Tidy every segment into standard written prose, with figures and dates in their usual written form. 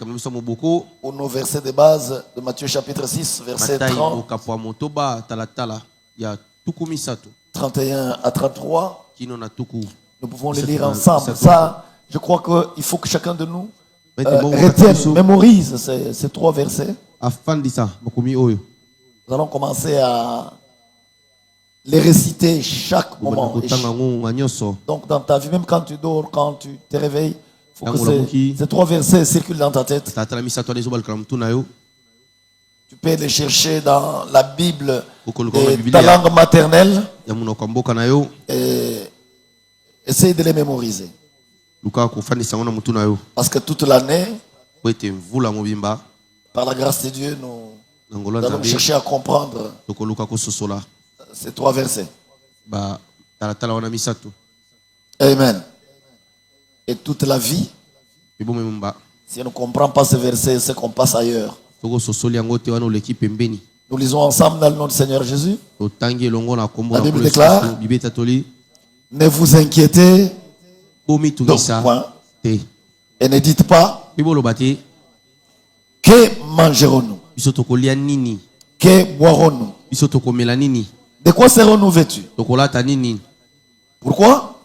Pour nos versets de base de Matthieu chapitre 6, verset 30, 31 à 33. Nous pouvons les lire ensemble. Ça, je crois qu'il faut que chacun de nous retienne, mémorise ces trois versets. Nous allons commencer à les réciter chaque moment. Donc dans ta vie, même quand tu dors, quand tu te réveilles, il faut que ces trois versets circulent dans ta tête. Tu peux les chercher dans la Bible et ta langue maternelle et essaye de les mémoriser. Parce que toute l'année, par la grâce de Dieu, nous allons chercher à comprendre ces trois versets. Amen. Et toute la vie, si on ne comprend pas ces versets, c'est qu'on passe ailleurs. Nous lisons ensemble dans le nom du Seigneur Jésus. La Bible déclare: ne vous inquiétez donc point et ne dites pas que mangerons-nous, que boirons-nous, de quoi serons-nous vêtus. Pourquoi?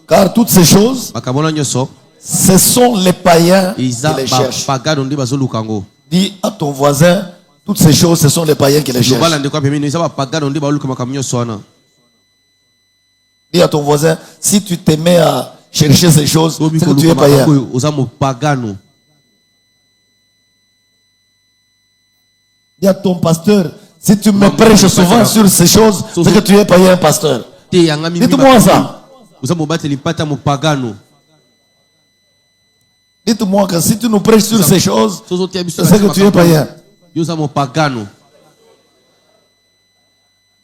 Car toutes ces choses, ce sont les païens qui les cherchent. Dis à ton voisin, toutes ces choses, ce sont les païens qui les cherchent. Dis à ton voisin, si tu te mets à chercher ces choses, c'est que tu es païen. Dis à ton pasteur, si tu me prêches souvent sur ces choses, c'est que tu es païen, pasteur. Dites-moi ça. Dites-moi que si tu nous prêches sur ces choses, c'est que tu es païen.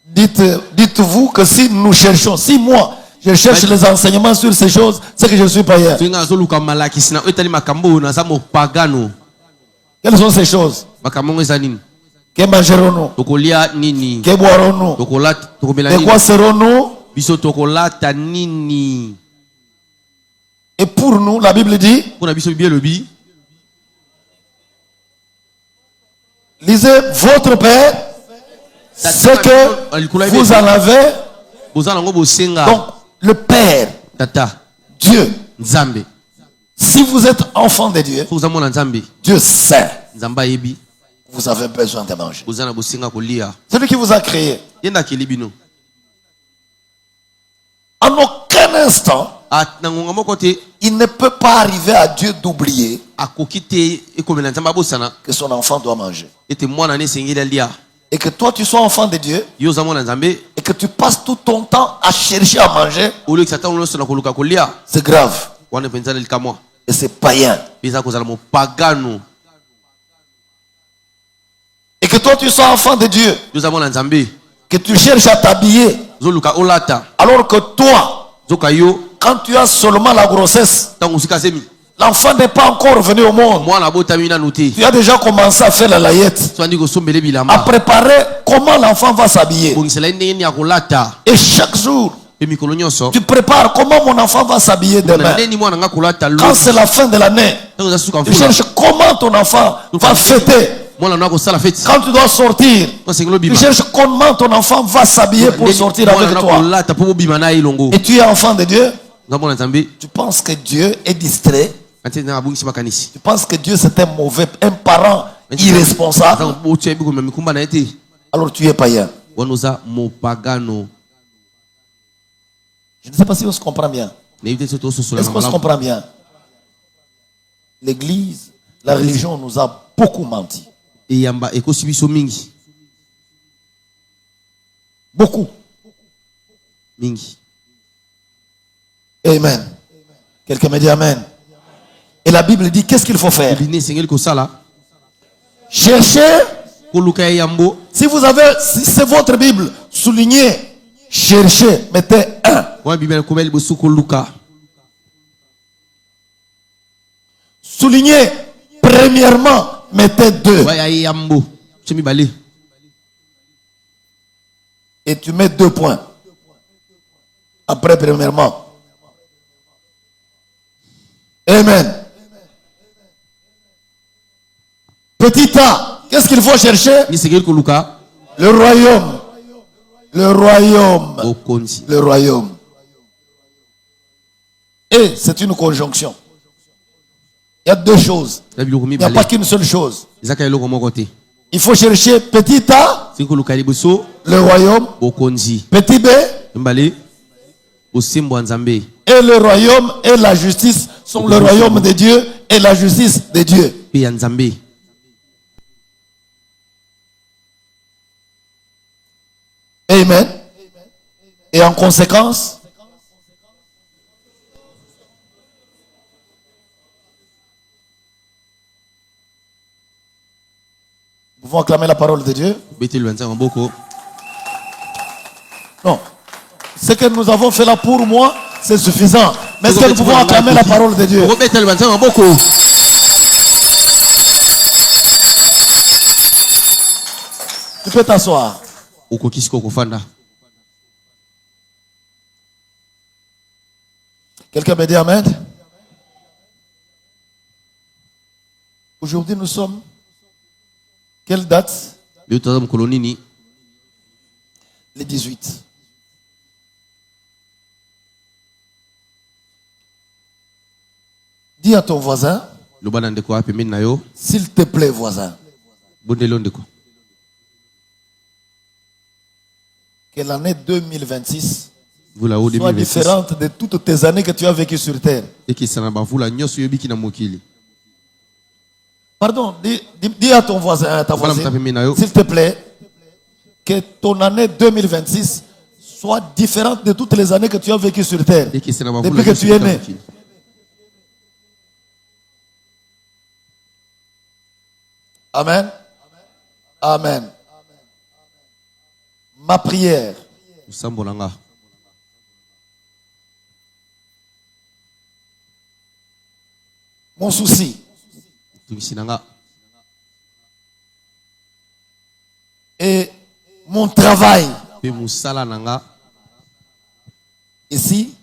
Dites-vous que si nous cherchons, si moi je cherche les enseignements sur ces choses, c'est que je suis païen. Quelles sont ces choses? Que mangerons-nous? Que boirons-nous? De quoi serons-nous? Et pour nous, la Bible dit, lisez votre Père, ce que vous en avez. Donc, le Père, Dieu. Si vous êtes enfant de Dieu, Dieu sait. Vous avez besoin de manger. C'est lui qui vous a créé. En aucun instant, il ne peut pas arriver à Dieu d'oublier que son enfant doit manger. Et que toi tu sois enfant de Dieu et que tu passes tout ton temps à chercher à manger, c'est grave. Et c'est païen. Et que toi tu sois enfant de Dieu, que tu cherches à t'habiller, alors que toi, quand tu as seulement la grossesse, l'enfant n'est pas encore venu au monde, tu as déjà commencé à faire la layette, à préparer comment l'enfant va s'habiller. Et chaque jour, tu prépares comment mon enfant va s'habiller demain. Quand c'est la fin de l'année, tu cherches comment ton enfant va fêter. Quand tu dois sortir, tu cherches comment ton enfant va s'habiller pour sortir avec toi. Et tu es enfant de Dieu. Tu penses que Dieu est distrait. Tu penses que Dieu c'est un mauvais, un parent irresponsable. Alors tu es païen. Je ne sais pas si on se comprend bien. Est-ce qu'on se comprend bien? L'église, la religion nous a beaucoup menti. Beaucoup. Amen. Quelqu'un me dit amen. Et la Bible dit qu'est-ce qu'il faut faire? Cherchez. Si vous avez, si c'est votre Bible, soulignez, cherchez, mettez 1. Soulignez, premièrement, mettez 2. Et tu mets 2 points. Après, premièrement. Amen. Petit A, qu'est-ce qu'il faut chercher? Le royaume. Le royaume. Le royaume. Et c'est une conjonction. Il y a deux choses. Il n'y a pas qu'une seule chose. Il faut chercher petit A, le royaume. Petit B, et le royaume et la justice sont le royaume de Dieu et la justice de Dieu. Amen. Et en conséquence, nous pouvons acclamer la parole de Dieu. Non. Ce que nous avons fait là pour moi, c'est suffisant. Mais est-ce que nous pouvons acclamer la parole de Dieu? Tu peux t'asseoir. Quelqu'un me dit amen. Aujourd'hui nous sommes. Quelle date? Le 18. Dis à ton voisin, s'il te plaît voisin, que l'année 2026 soit différente de toutes tes années que tu as vécues sur terre. Pardon, dis à ton voisin, à ta voisine, s'il te plaît, que ton année 2026 soit différente de toutes les années que tu as vécues sur terre, depuis que tu es né. Amen. Amen. Ma prière, mon souci, et mon travail ici,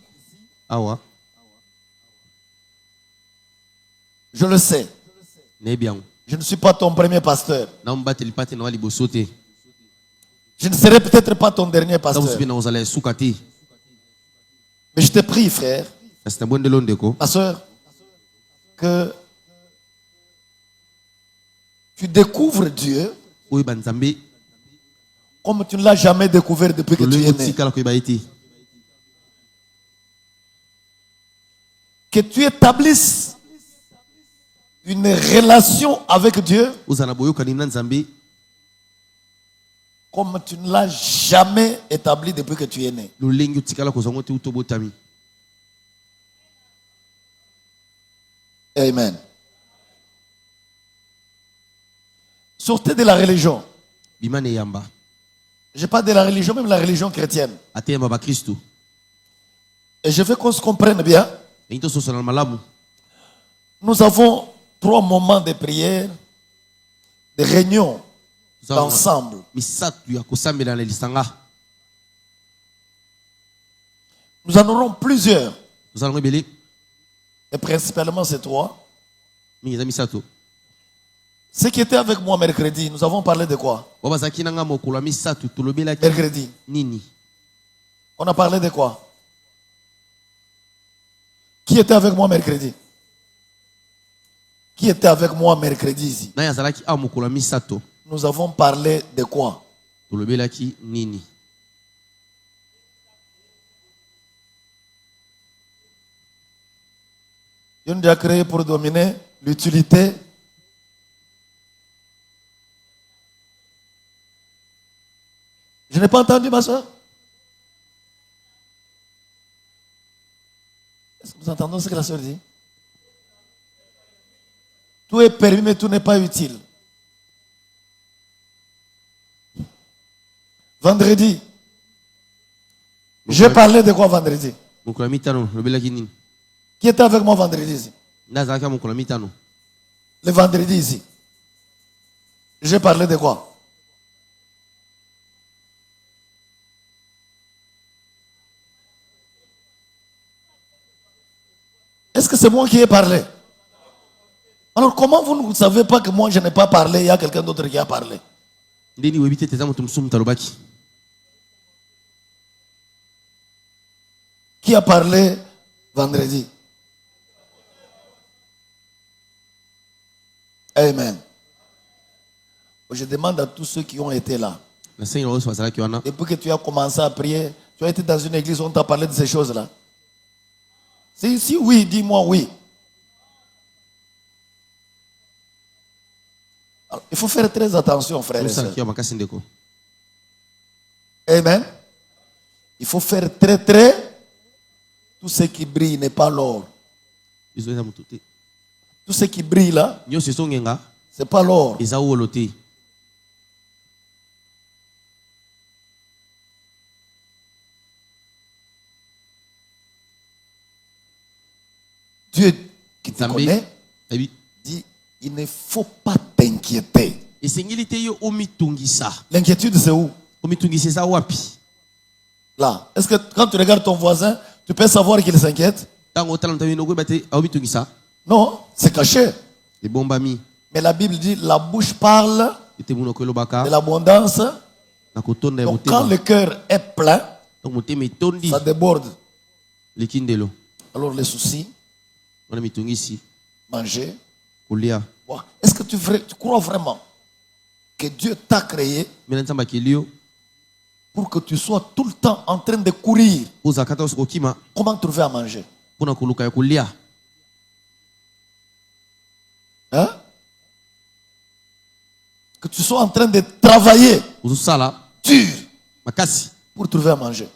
je le sais. Je ne suis pas ton premier pasteur. Je ne serai peut-être pas ton dernier pasteur. Mais je te prie, frère, ma soeur, que tu découvres Dieu comme tu ne l'as jamais découvert depuis que tu es né. Que tu établisses une relation avec Dieu comme tu ne l'as jamais établi depuis que tu es né. Amen. Sortez de la religion. Je parle de la religion, même la religion chrétienne. Et je veux qu'on se comprenne bien. Nous avons 3 moments de prière, de réunion, d'ensemble. Nous en aurons plusieurs. Et principalement ces 3. Ceux qui étaient avec moi mercredi, nous avons parlé de quoi? Mercredi. On a parlé de quoi? Qui était avec moi mercredi? Qui était avec moi mercredi ici? Nous avons parlé de quoi? Dieu nous a créé pour dominer l'utilité. Je n'ai pas entendu, ma soeur. Est-ce que nous entendons ce que la soeur dit? Tout est permis, mais tout n'est pas utile. Vendredi. Je parlais de quoi vendredi? Qui était avec moi vendredi ici? Le vendredi ici. Je parlais de quoi? Est-ce que c'est moi qui ai parlé. Alors comment vous ne savez pas que moi je n'ai pas parlé, il y a quelqu'un d'autre qui a parlé? Qui a parlé vendredi? Amen. Je demande à tous ceux qui ont été là. Depuis que tu as commencé à prier, tu as été dans une église où on t'a parlé de ces choses-là? Si oui, dis-moi oui. Alors, il faut faire très attention, frères et sœurs. Amen. Il faut faire très. Tout ce qui brille n'est pas l'or. Tout ce qui brille là, c'est pas l'or. Dieu qui te connaît dit, il ne faut pas t'inquiéter. L'inquiétude c'est où? Là. Est-ce que quand tu regardes ton voisin, tu peux savoir qu'il s'inquiète? Non, c'est caché. Mais la Bible dit, la bouche parle de l'abondance. Donc quand le cœur est plein, ça déborde. Alors les soucis, manger. Est-ce que tu crois vraiment que Dieu t'a créé pour que tu sois tout le temps en train de courir? Comment trouver à manger? Hein? Que tu sois en train de travailler dur pour trouver à manger.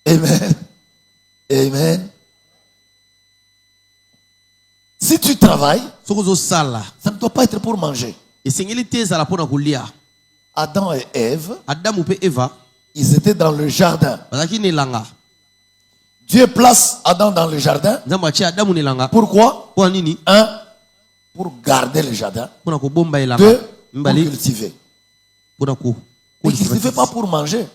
Amen. Amen. Si tu travailles, ça ne doit pas être pour manger. Adam et Ève, ils étaient dans le jardin. Dieu place Adam dans le jardin. Pourquoi? Un, pour garder le jardin. Deux, pour cultiver. Mais il ne cultivait pas pour manger.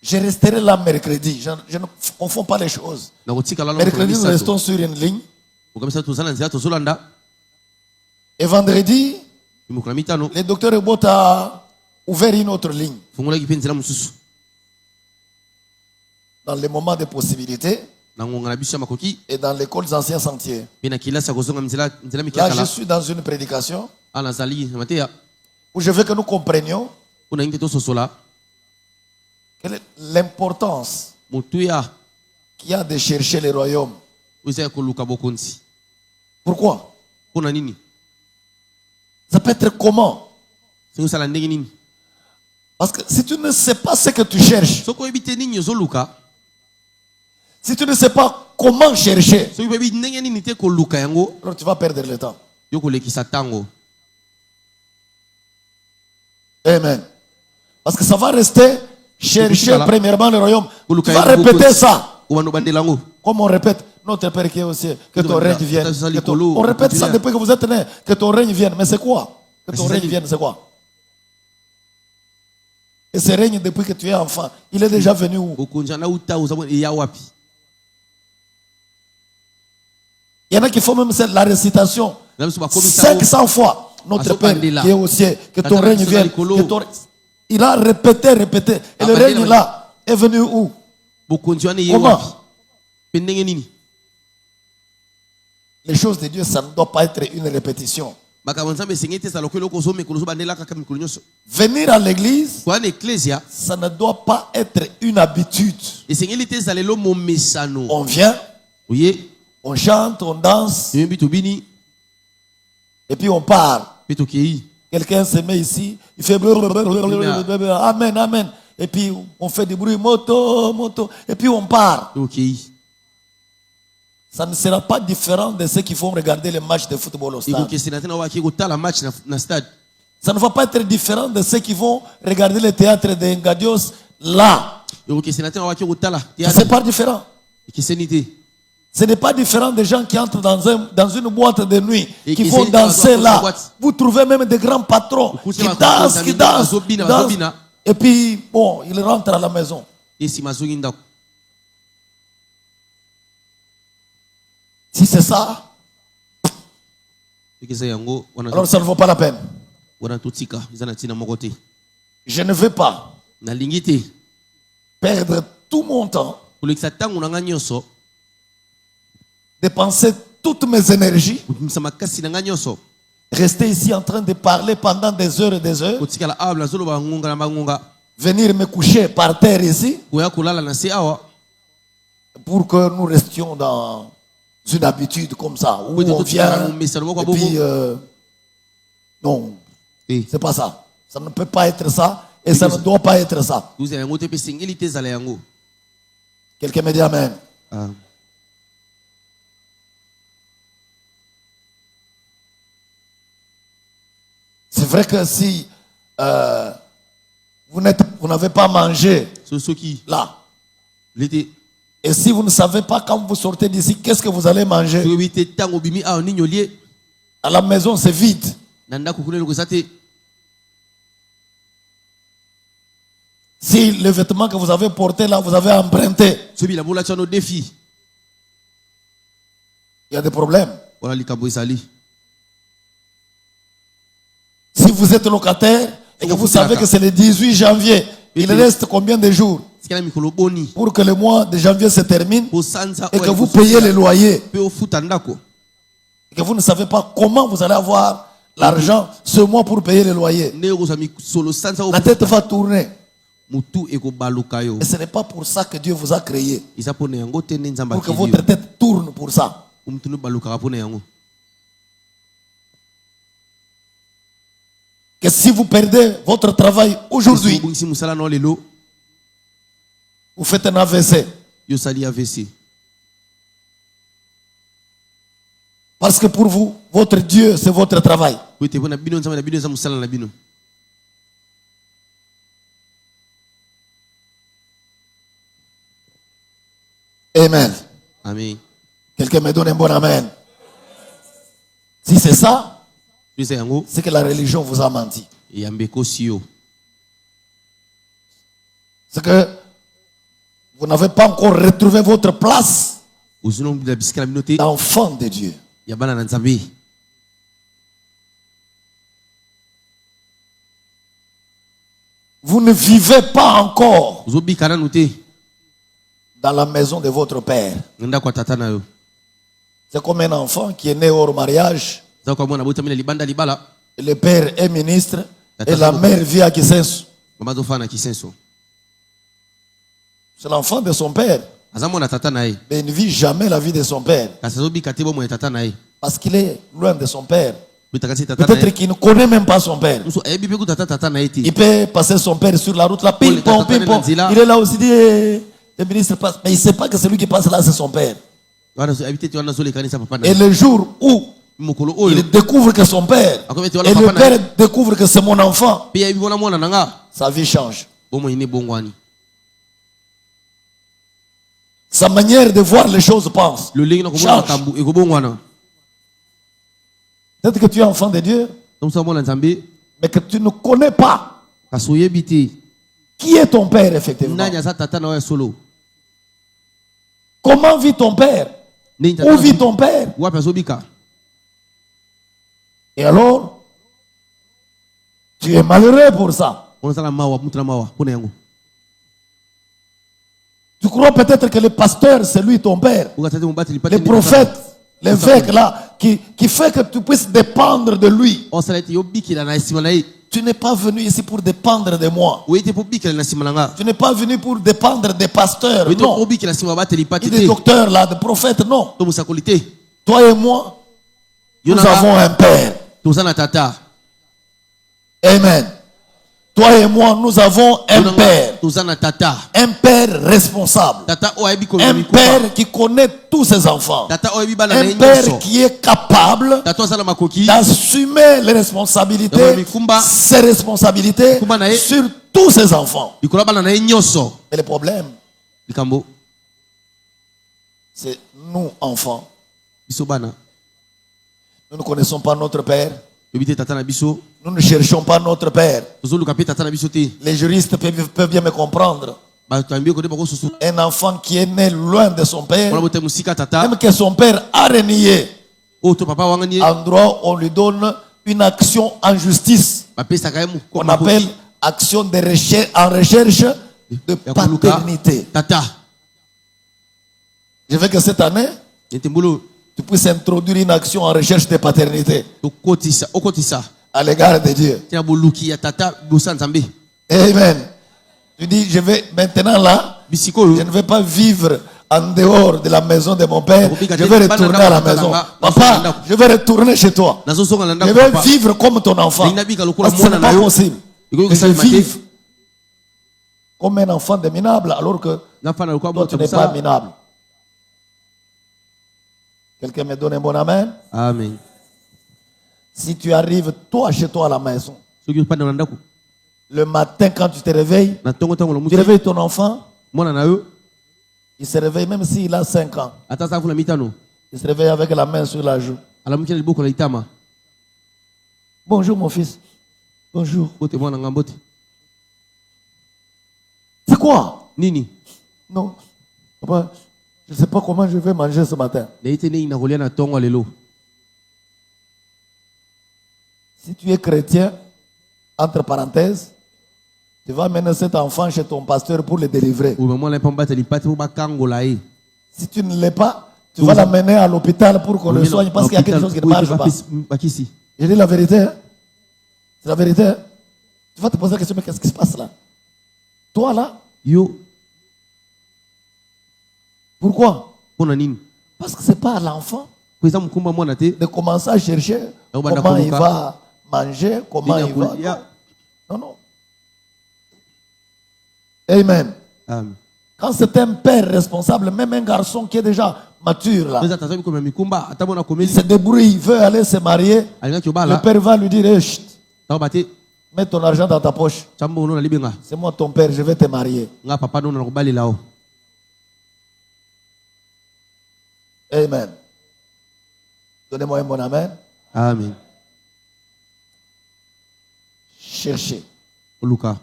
Je resterai là mercredi. Je ne confonds pas les choses. Mercredi, nous restons sur une ligne. Et vendredi, le docteur Ebot a ouvert une autre ligne. Dans les moments de possibilité et dans l'école des anciens sentiers. Là, je suis dans une prédication où je veux que nous comprenions l'importance qu'il y a de chercher le royaume. Pourquoi? Ça peut être comment? Parce que si tu ne sais pas ce que tu cherches, si tu ne sais pas comment chercher, alors tu vas perdre le temps. Amen. Parce que ça va rester chercher premièrement le royaume. Tu vas répéter ça. Comme on répète, notre Père qui est au ciel, que ton règne vienne. On répète ça depuis que vous êtes nés, que ton règne vienne. Mais c'est quoi? Que ton règne vienne, c'est quoi? Et ce règne depuis que tu es enfant, il est déjà venu où? Il y en a qui font même la récitation 500 fois. Notre Père qui est au ciel, que ton règne vienne. Il a répété. Et le règne là est venu où? Comment? Les choses de Dieu, ça ne doit pas être une répétition. Venir à l'église, ça ne doit pas être une habitude. On vient, on chante, on danse, et puis on part. Quelqu'un se met ici, il fait amen, amen. Et puis on fait du bruit, moto, et puis on part. Ça ne sera pas différent de ceux qui vont regarder les matchs de football au stade. Ça ne va pas être différent de ceux qui vont regarder le théâtre de Ngadios là. C'est pas différent. Ce n'est pas différent des gens qui entrent dans une boîte de nuit, qui vont danser là. Vous trouvez même des grands patrons qui dansent. Et puis, bon, ils rentrent à la maison. Si c'est ça, alors ça ne vaut pas la peine. Je ne veux pas perdre tout mon temps, dépenser toutes mes énergies, rester ici en train de parler pendant des heures et des heures, venir me coucher par terre ici, pour que nous restions dans une habitude comme ça, où on vient, et puis, non, c'est pas ça. Ça ne peut pas être ça, et ça ne doit pas être ça. Quelqu'un me dit amen. C'est vrai que si vous n'avez pas mangé là, et si vous ne savez pas quand vous sortez d'ici, qu'est-ce que vous allez manger? À la maison, c'est vide. Si le vêtement que vous avez porté là, vous avez emprunté, il y a des problèmes. Si vous êtes locataire et que vous savez que c'est le 18 janvier, il reste combien de jours pour que le mois de janvier se termine et que vous payez les loyers et que vous ne savez pas comment vous allez avoir l'argent ce mois pour payer les loyers? La tête va tourner. Et ce n'est pas pour ça que Dieu vous a créé. Pour que votre tête tourne pour ça. Que si vous perdez votre travail aujourd'hui, vous faites un AVC. Parce que pour vous, votre Dieu, c'est votre travail. Amen. Amen. Quelqu'un me donne un bon amen. Si c'est ça, c'est que la religion vous a menti. C'est que vous n'avez pas encore retrouvé votre place d'enfant de Dieu. Vous ne vivez pas encore dans la maison de votre père. C'est comme un enfant qui est né hors mariage. Le père est ministre et la mère vit à Kisensu. C'est l'enfant de son père. Mais il ne vit jamais la vie de son père. Parce qu'il est loin de son père. Peut-être qu'il ne connaît même pas son père. Il peut passer son père sur la route là. Ping pong, ping pong. Il est là aussi. Le ministre passe. Mais il ne sait pas que celui qui passe là, c'est son père. Et le jour où il découvre que son père, et le père découvre que c'est mon enfant, sa vie change. Sa manière de voir les choses change. Peut-être que tu es enfant de Dieu, mais que tu ne connais pas qui est ton père effectivement. Comment vit ton père? Où vit ton père? Et alors, tu es malheureux pour ça. Tu crois peut-être que le pasteur, c'est lui ton père. Le prophète, l'évêque là, qui fait que tu puisses dépendre de lui. Tu n'es pas venu ici pour dépendre de moi. Tu n'es pas venu pour dépendre des pasteurs, non. Et des docteurs là, des prophètes, non. Toi et moi, nous avons un père. Amen. Toi et moi, nous avons un père. Un père responsable. Un père qui connaît tous ses enfants. Un père qui est capable d'assumer les responsabilités, ses responsabilités sur tous ses enfants. Et le problème, C'est nous, enfants. Nous ne connaissons pas notre Père. Nous ne cherchons pas notre Père. Les juristes peuvent bien me comprendre. Un enfant qui est né loin de son père, même que son père a renié, en droit, on lui donne une action en justice qu'on appelle action de recherche, en recherche de paternité. Je veux que cette année, tu puisses introduire une action en recherche de paternité à l'égard de Dieu. Amen. Tu dis, je vais maintenant là, je ne vais pas vivre en dehors de la maison de mon père, je vais retourner à la maison. Papa, je vais retourner chez toi. Je vais vivre comme ton enfant. Parce que ce n'est pas possible que je vive comme un enfant de minable alors que toi tu n'es pas minable. Quelqu'un me donne un bon amen? Amen. Si tu arrives toi chez toi à la maison, le matin quand tu te réveilles, tu réveilles ton enfant, il se réveille même s'il a 5 ans. Il se réveille avec la main sur la joue. Bonjour mon fils. Bonjour. C'est quoi? Nini. Non. Papa, je ne sais pas comment je vais manger ce matin. Si tu es chrétien, entre parenthèses, tu vas amener cet enfant chez ton pasteur pour le délivrer. Si tu ne l'es pas, tu vas l'amener à l'hôpital pour qu'on le soigne parce qu'il y a quelque chose qui ne marche pas. Je dis la vérité. Hein? C'est la vérité. Hein? Tu vas te poser la question, mais qu'est-ce qui se passe là? Toi là? Pourquoi? Parce que ce n'est pas à l'enfant de commencer à chercher comment il va manger, comment il va. Non, non. Amen. Quand c'est un père responsable, même un garçon qui est déjà mature là, il se débrouille, il veut aller se marier, le père va lui dire, hey, chut, mets ton argent dans ta poche. C'est moi ton père, je vais te marier. Amen. Donnez-moi un bon amen. Amen. Cherchez. Luca.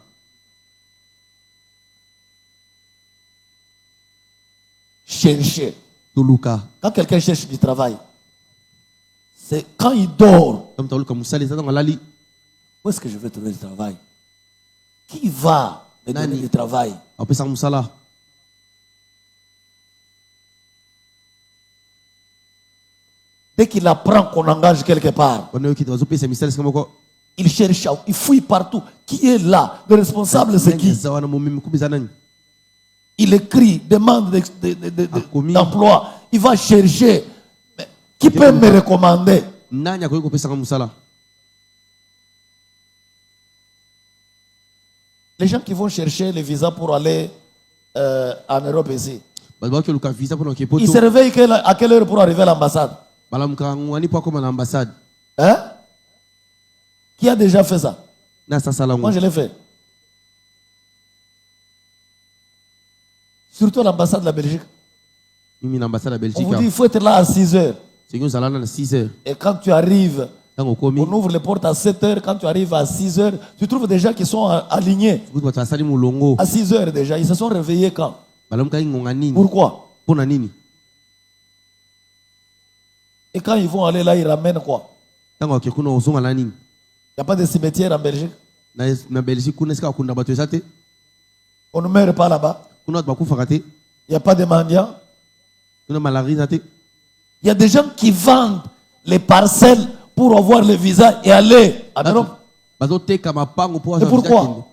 Cherchez. Luca. Quand quelqu'un cherche du travail, c'est quand il dort. Où est-ce que je vais trouver du travail? Qui va me donner du travail? Dès qu'il apprend qu'on engage quelque part, il cherche, il fouille partout. Qui est là? Le responsable, c'est qui? Il écrit, demande d'emploi. Il va chercher. Mais qui peut me recommander? Les gens qui vont chercher les visas pour aller en Europe ici, ils se réveillent à quelle heure pour arriver à l'ambassade? Hein? Qui a déjà fait ça? Moi je l'ai fait. Surtout l'ambassade de la Belgique. On vous dit il faut être là à 6 heures. Et quand tu arrives, on ouvre les portes à 7 heures. Quand tu arrives à 6 heures, tu trouves des gens qui sont alignés. À 6 heures déjà, ils se sont réveillés quand? Pourquoi? Et quand ils vont aller là, ils ramènent quoi? Il n'y a pas de cimetière en Belgique. On ne meurt pas là-bas. Il n'y a pas de mendiants. Il y a des gens qui vendent les parcelles pour avoir le visa et aller en Europe. Et pourquoi?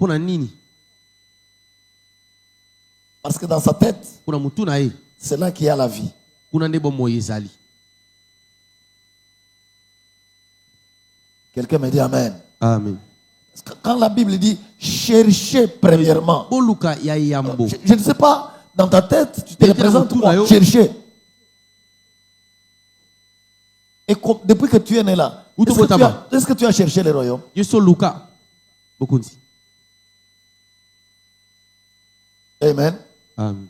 Parce que dans sa tête, c'est là qu'il y a la vie. Quelqu'un me dit Amen. Amen. Quand la Bible dit cherchez premièrement, je ne sais pas, dans ta tête, tu te représentes quoi? Chercher. Et depuis que tu es né là, est-ce que tu as cherché le royaume? Amen. Amen.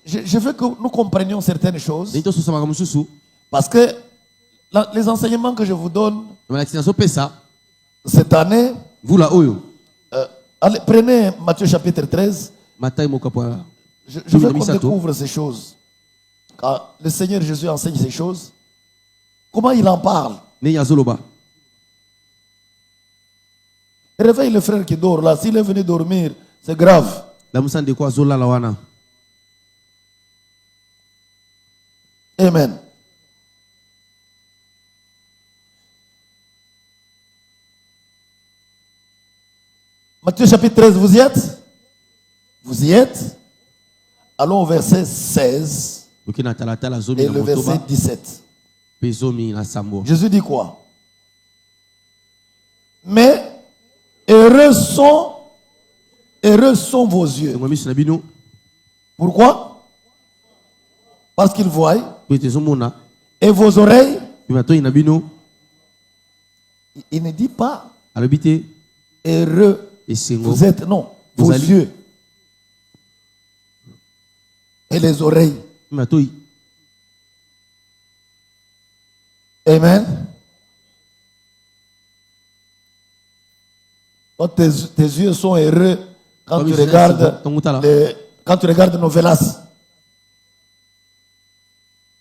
Je veux que nous comprenions certaines choses. Parce que les enseignements que je vous donne cette année, allez, prenez Matthieu chapitre 13. Je veux qu'on découvre ces choses. Quand le Seigneur Jésus enseigne ces choses, comment il en parle? Réveille le frère qui dort là. S'il est venu dormir, c'est grave. Amen. Matthieu chapitre 13, vous y êtes? Vous y êtes? Allons au verset 16 et le verset 17. Jésus dit quoi? Mais heureux sont vos yeux. Pourquoi? Parce qu'ils voient. Et vos oreilles. Il ne dit pas heureux. Vous êtes, non, vos yeux. Et les oreilles. Amen. Quand tes yeux sont heureux quand tu regardes Novelas.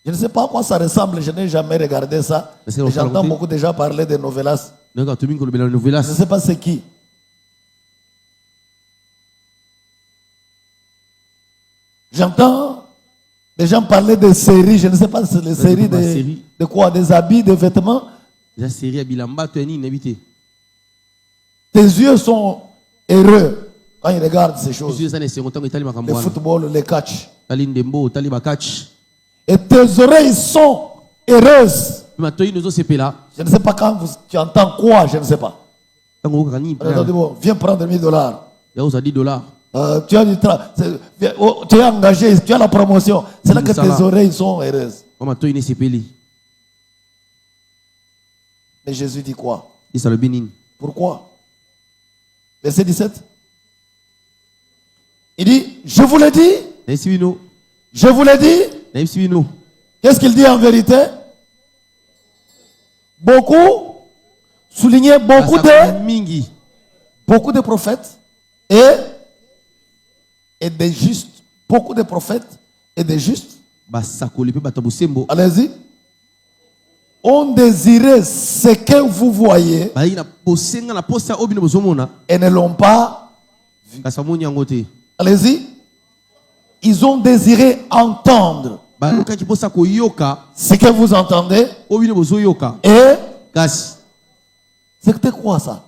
Je ne sais pas à quoi ça ressemble, je n'ai jamais regardé ça. J'entends beaucoup déjà parler de Novelas. Je ne sais pas c'est qui. J'entends des gens parler de séries, je ne sais pas si c'est les séries de quoi, des habits, des vêtements. Tes yeux sont heureux quand ils regardent ces choses. Le football, le catch. Et tes oreilles sont heureuses. Je ne sais pas quand tu entends quoi, je ne sais pas. Viens prendre $1000. Tu es engagé, tu as la promotion. C'est là que tes oreilles sont heureuses. Mais Jésus dit quoi? Pourquoi? Verset 17. Il dit, je vous l'ai dit. Je vous l'ai dit. Qu'est-ce qu'il dit en vérité? Beaucoup, souligner beaucoup de prophètes et des justes. Beaucoup de prophètes et des justes. Allez-y. On désirait ce que vous voyez et ne l'ont pas vu. Allez-y. Ils ont désiré entendre ce que vous entendez. Et c'était quoi ça?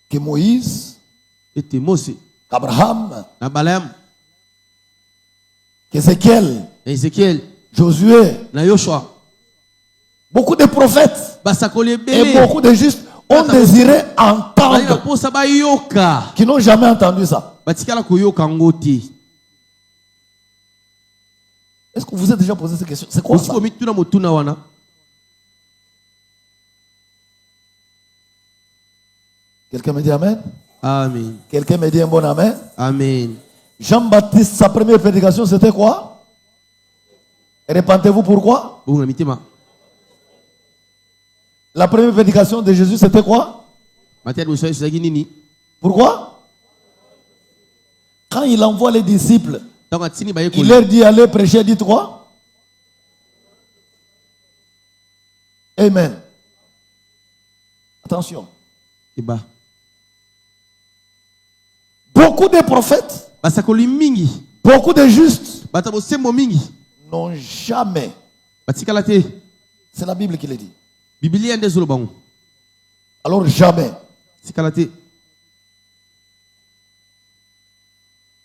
Que Moïse, Abraham, qu'Ézéchiel, Josué, beaucoup de prophètes et beaucoup de justes ont désiré entendre, qui n'ont jamais entendu ça. Est-ce que vous êtes déjà posé cette question? C'est quoi ça? Quelqu'un me dit amen? Amen. Quelqu'un me dit un bon amen? Amen. Jean-Baptiste, sa première prédication, c'était quoi? Répentez-vous pourquoi? La première prédication de Jésus, c'était quoi? Pourquoi? Quand il envoie les disciples, il leur dit allez prêcher, dites quoi? Amen. Attention. Beaucoup de prophètes, beaucoup de justes n'ont jamais. C'est la Bible qui le dit. Alors jamais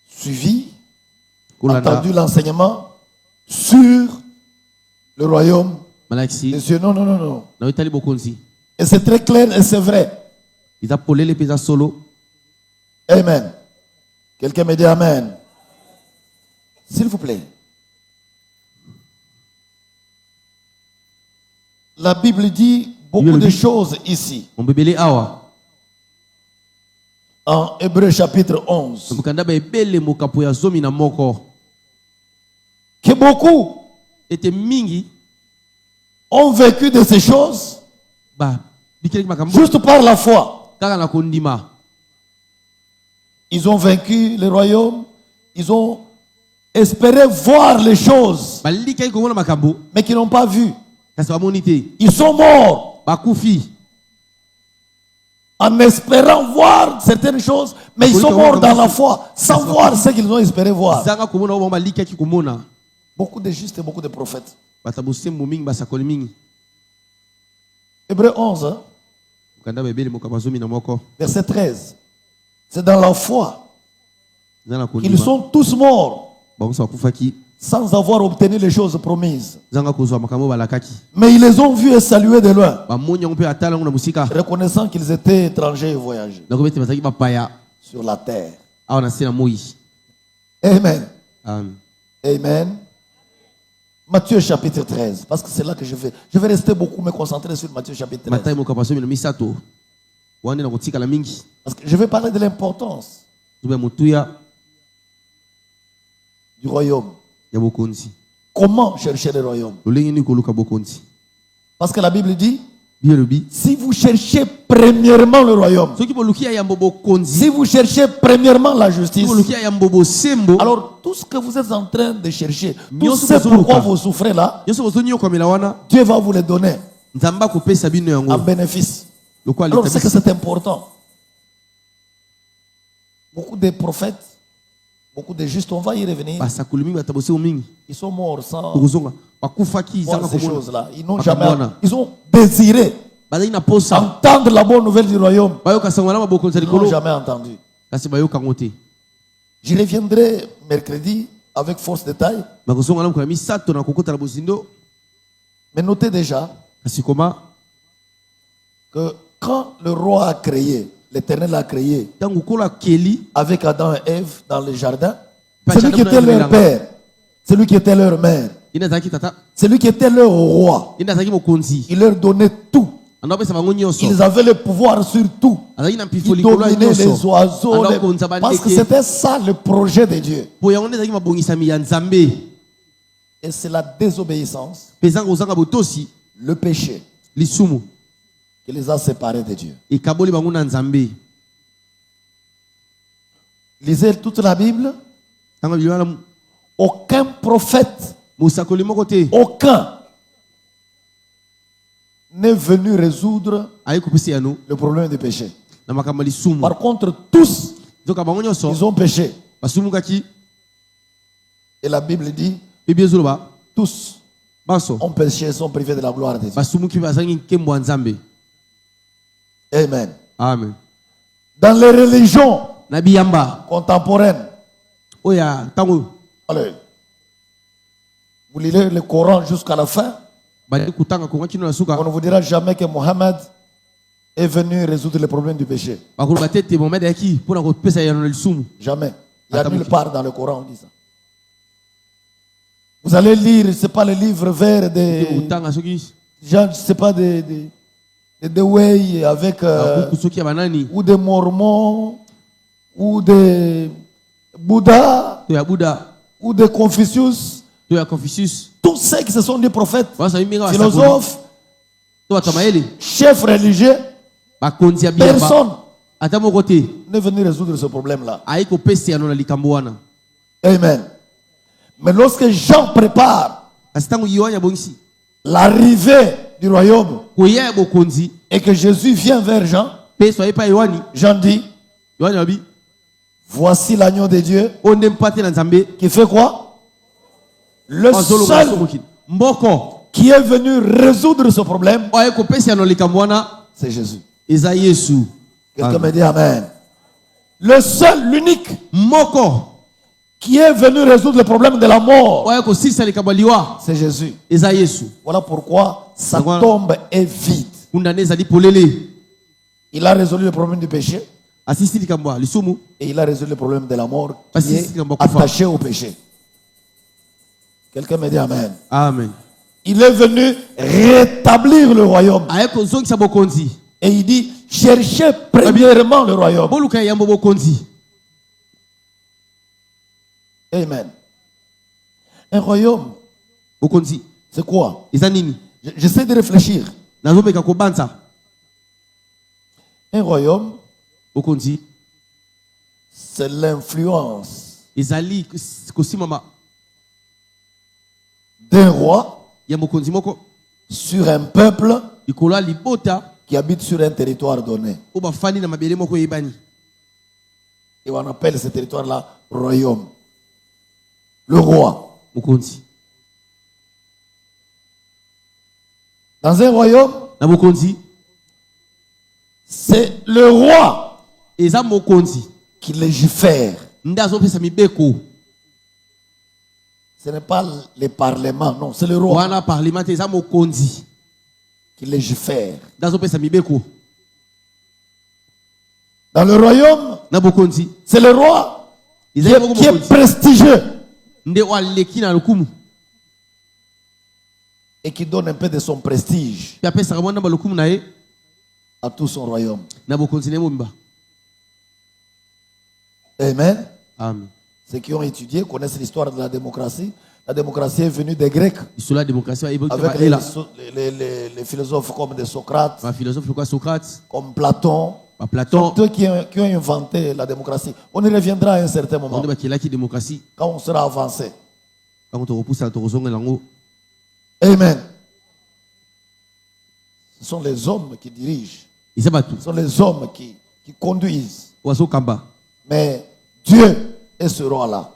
suivi, entendu l'enseignement sur le royaume des cieux. Non, non, non, non. Et c'est très clair et c'est vrai. Amen. Quelqu'un me dit amen. S'il vous plaît. La Bible dit beaucoup de choses ici. En Hébreu chapitre 11. Que beaucoup ont vécu de ces choses juste par la foi. Ils ont vaincu le royaume. Ils ont espéré voir les choses, mais qui n'ont pas vu. Ils sont morts en espérant voir certaines choses, mais ils sont morts dans la foi, sans voir ce qu'ils ont espéré voir. Beaucoup de justes et beaucoup de prophètes. Hébreu 11, verset 13. C'est dans la foi qu'ils sont tous morts sans avoir obtenu les choses promises. Mais ils les ont vus et salués de loin, reconnaissant qu'ils étaient étrangers et voyageurs sur la terre. Amen. Amen. Matthieu chapitre 13, parce que c'est là que je vais rester beaucoup me concentrer sur Matthieu chapitre 13. Parce que je vais parler de l'importance du royaume. Comment chercher le royaume? Parce que la Bible dit, si vous cherchez premièrement le royaume, si vous cherchez premièrement la justice, alors tout ce que vous êtes en train de chercher, tout ce pourquoi vous souffrez là, Dieu va vous le donner en bénéfice. Alors c'est que c'est important. Beaucoup de prophètes, beaucoup de justes, on va y revenir. Ils sont morts sans voir ces choses-là. Ils n'ont jamais, ils ont désiré entendre la bonne nouvelle du royaume. Ils n'ont jamais entendu. Je reviendrai mercredi avec force détail. Mais notez déjà que quand le roi a créé, l'Éternel a créé avec Adam et Ève dans le jardin, celui qui était leur père, celui qui était leur mère, celui qui était leur roi, il leur donnait tout. Ils avaient le pouvoir sur tout. Ils dominaient les oiseaux. Parce que c'était ça le projet de Dieu. Et c'est la désobéissance, le péché, qui les a séparés de Dieu. Lisez toute la Bible. Aucun prophète, aucun, n'est venu résoudre le problème du péché. Par contre, tous, ils ont péché. Et la Bible dit, tous ont péché et sont privés de la gloire de Dieu. Amen. Dans les religions contemporaines, allez, vous lisez le Coran jusqu'à la fin, on ne vous dira jamais que Mohammed est venu résoudre les problèmes du péché. Jamais. Il y a nulle part dans le Coran on dit ça. Vous allez lire, c'est pas le livre vert des gens, c'est pas des Way avec ou des Mormons ou des Bouddha ou des Confucius. Tous ceux qui se sont des prophètes, philosophes, chefs religieux, personne n'est venu résoudre ce problème-là. Amen. Mais lorsque Jean prépare l'arrivée du royaume et que Jésus vient vers Jean, Jean dit, voici l'agneau de Dieu qui fait quoi? Le seul qui est venu résoudre ce problème, c'est Jésus. Quelqu'un me dit Amen. Le seul, l'unique qui est venu résoudre le problème de la mort, c'est Jésus. Voilà pourquoi sa tombe est vide. Il a résolu le problème du péché et il a résolu le problème de la mort qui est attaché au péché. Quelqu'un me dit Amen. Il est venu rétablir le royaume. Et il dit, cherchez premièrement le royaume. Amen. Un royaume, c'est quoi? J'essaie de réfléchir. Un royaume, c'est l'influence d'un roi sur un peuple qui habite sur un territoire donné. Et on appelle ce territoire-là royaume. Le roi. Dans un royaume, c'est le roi qui légifère. Ce n'est pas le parlement, non, c'est le roi qui légifère. Dans le royaume, c'est le roi qui est prestigieux et qui donne un peu de son prestige à tout son royaume. Amen. Amen. Ceux qui ont étudié connaissent l'histoire de la démocratie. La démocratie est venue des Grecs. Avec les philosophes comme Socrate, comme Platon. Sont eux qui ont inventé la démocratie. On y reviendra à un certain moment. Quand on sera avancé. Amen. Ce sont les hommes qui dirigent. Ce sont les hommes qui conduisent. Mais Dieu est ce roi-là.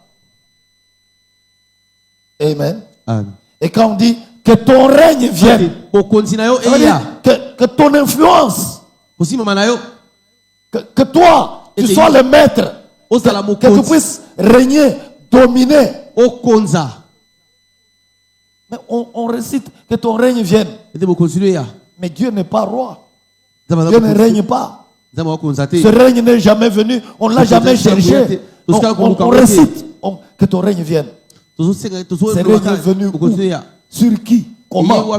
Amen. Amen. Et quand on dit que ton règne vienne, que ton influence, que toi, tu sois le maître, que tu puisses régner, dominer. Mais on récite que ton règne vienne. Mais Dieu n'est pas roi. Dieu ne règne pas. Ce règne n'est jamais venu. On ne l'a jamais cherché. On récite que ton règne vienne. Ce règne est venu où? Sur qui? Comment?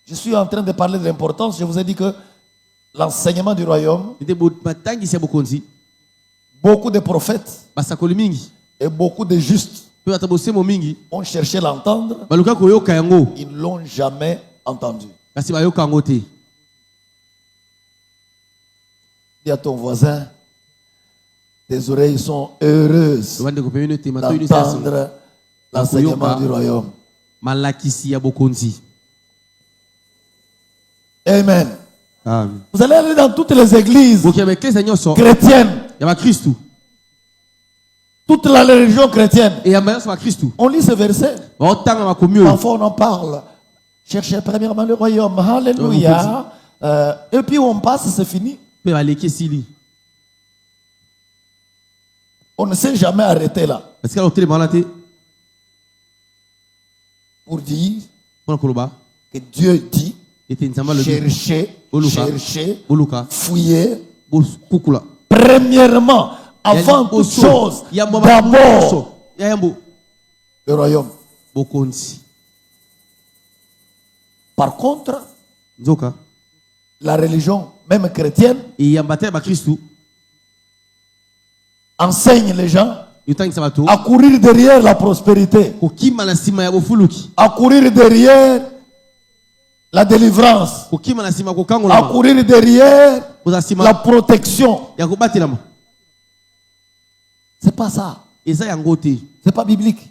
Je suis en train de parler de l'importance. Je vous ai dit que l'enseignement du royaume, beaucoup de prophètes et beaucoup de justes ont cherché l'entendre. Ils ne l'ont jamais entendu. Dis à ton voisin, tes oreilles sont heureuses d'entendre l'enseignement du royaume. Amen. Amen. Vous allez aller dans toutes les églises chrétiennes. Toute la religion chrétienne. On lit ce verset. Parfois on en parle. Cherchez premièrement le royaume. Alléluia. Et puis on passe, c'est fini. On ne s'est jamais arrêté là. Pour dire que Dieu dit cherchez, fouillez. Premièrement, avant toute chose, d'abord, le royaume. Par contre, la religion, même chrétienne, enseigne les gens à courir derrière la prospérité, à courir derrière la délivrance, à courir derrière la protection. C'est pas ça. C'est pas biblique.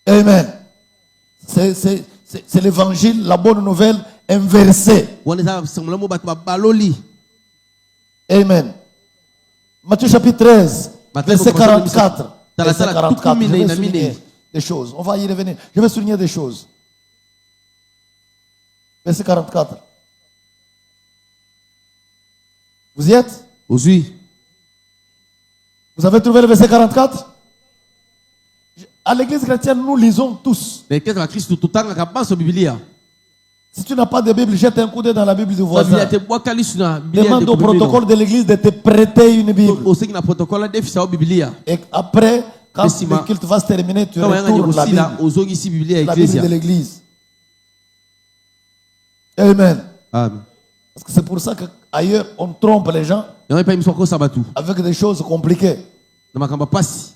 Amen. C'est l'évangile, la bonne nouvelle inversée. Amen. Matthieu chapitre 13, verset 44. Verset 44. Je vais souligner des choses. On va y revenir. Je vais souligner des choses. Verset 44. Vous y êtes? Oui. Vous avez trouvé le verset 44? À l'église chrétienne, nous lisons tous. Si tu n'as pas de Bible, jette un coup d'œil dans la Bible du voisin. Demande au protocole de l'église de te prêter une Bible. Et après, quand le culte va se terminer, tu retournes la Bible de l'église. Amen. Amen. Parce que c'est pour ça qu'ailleurs, on trompe les gens avec des choses compliquées.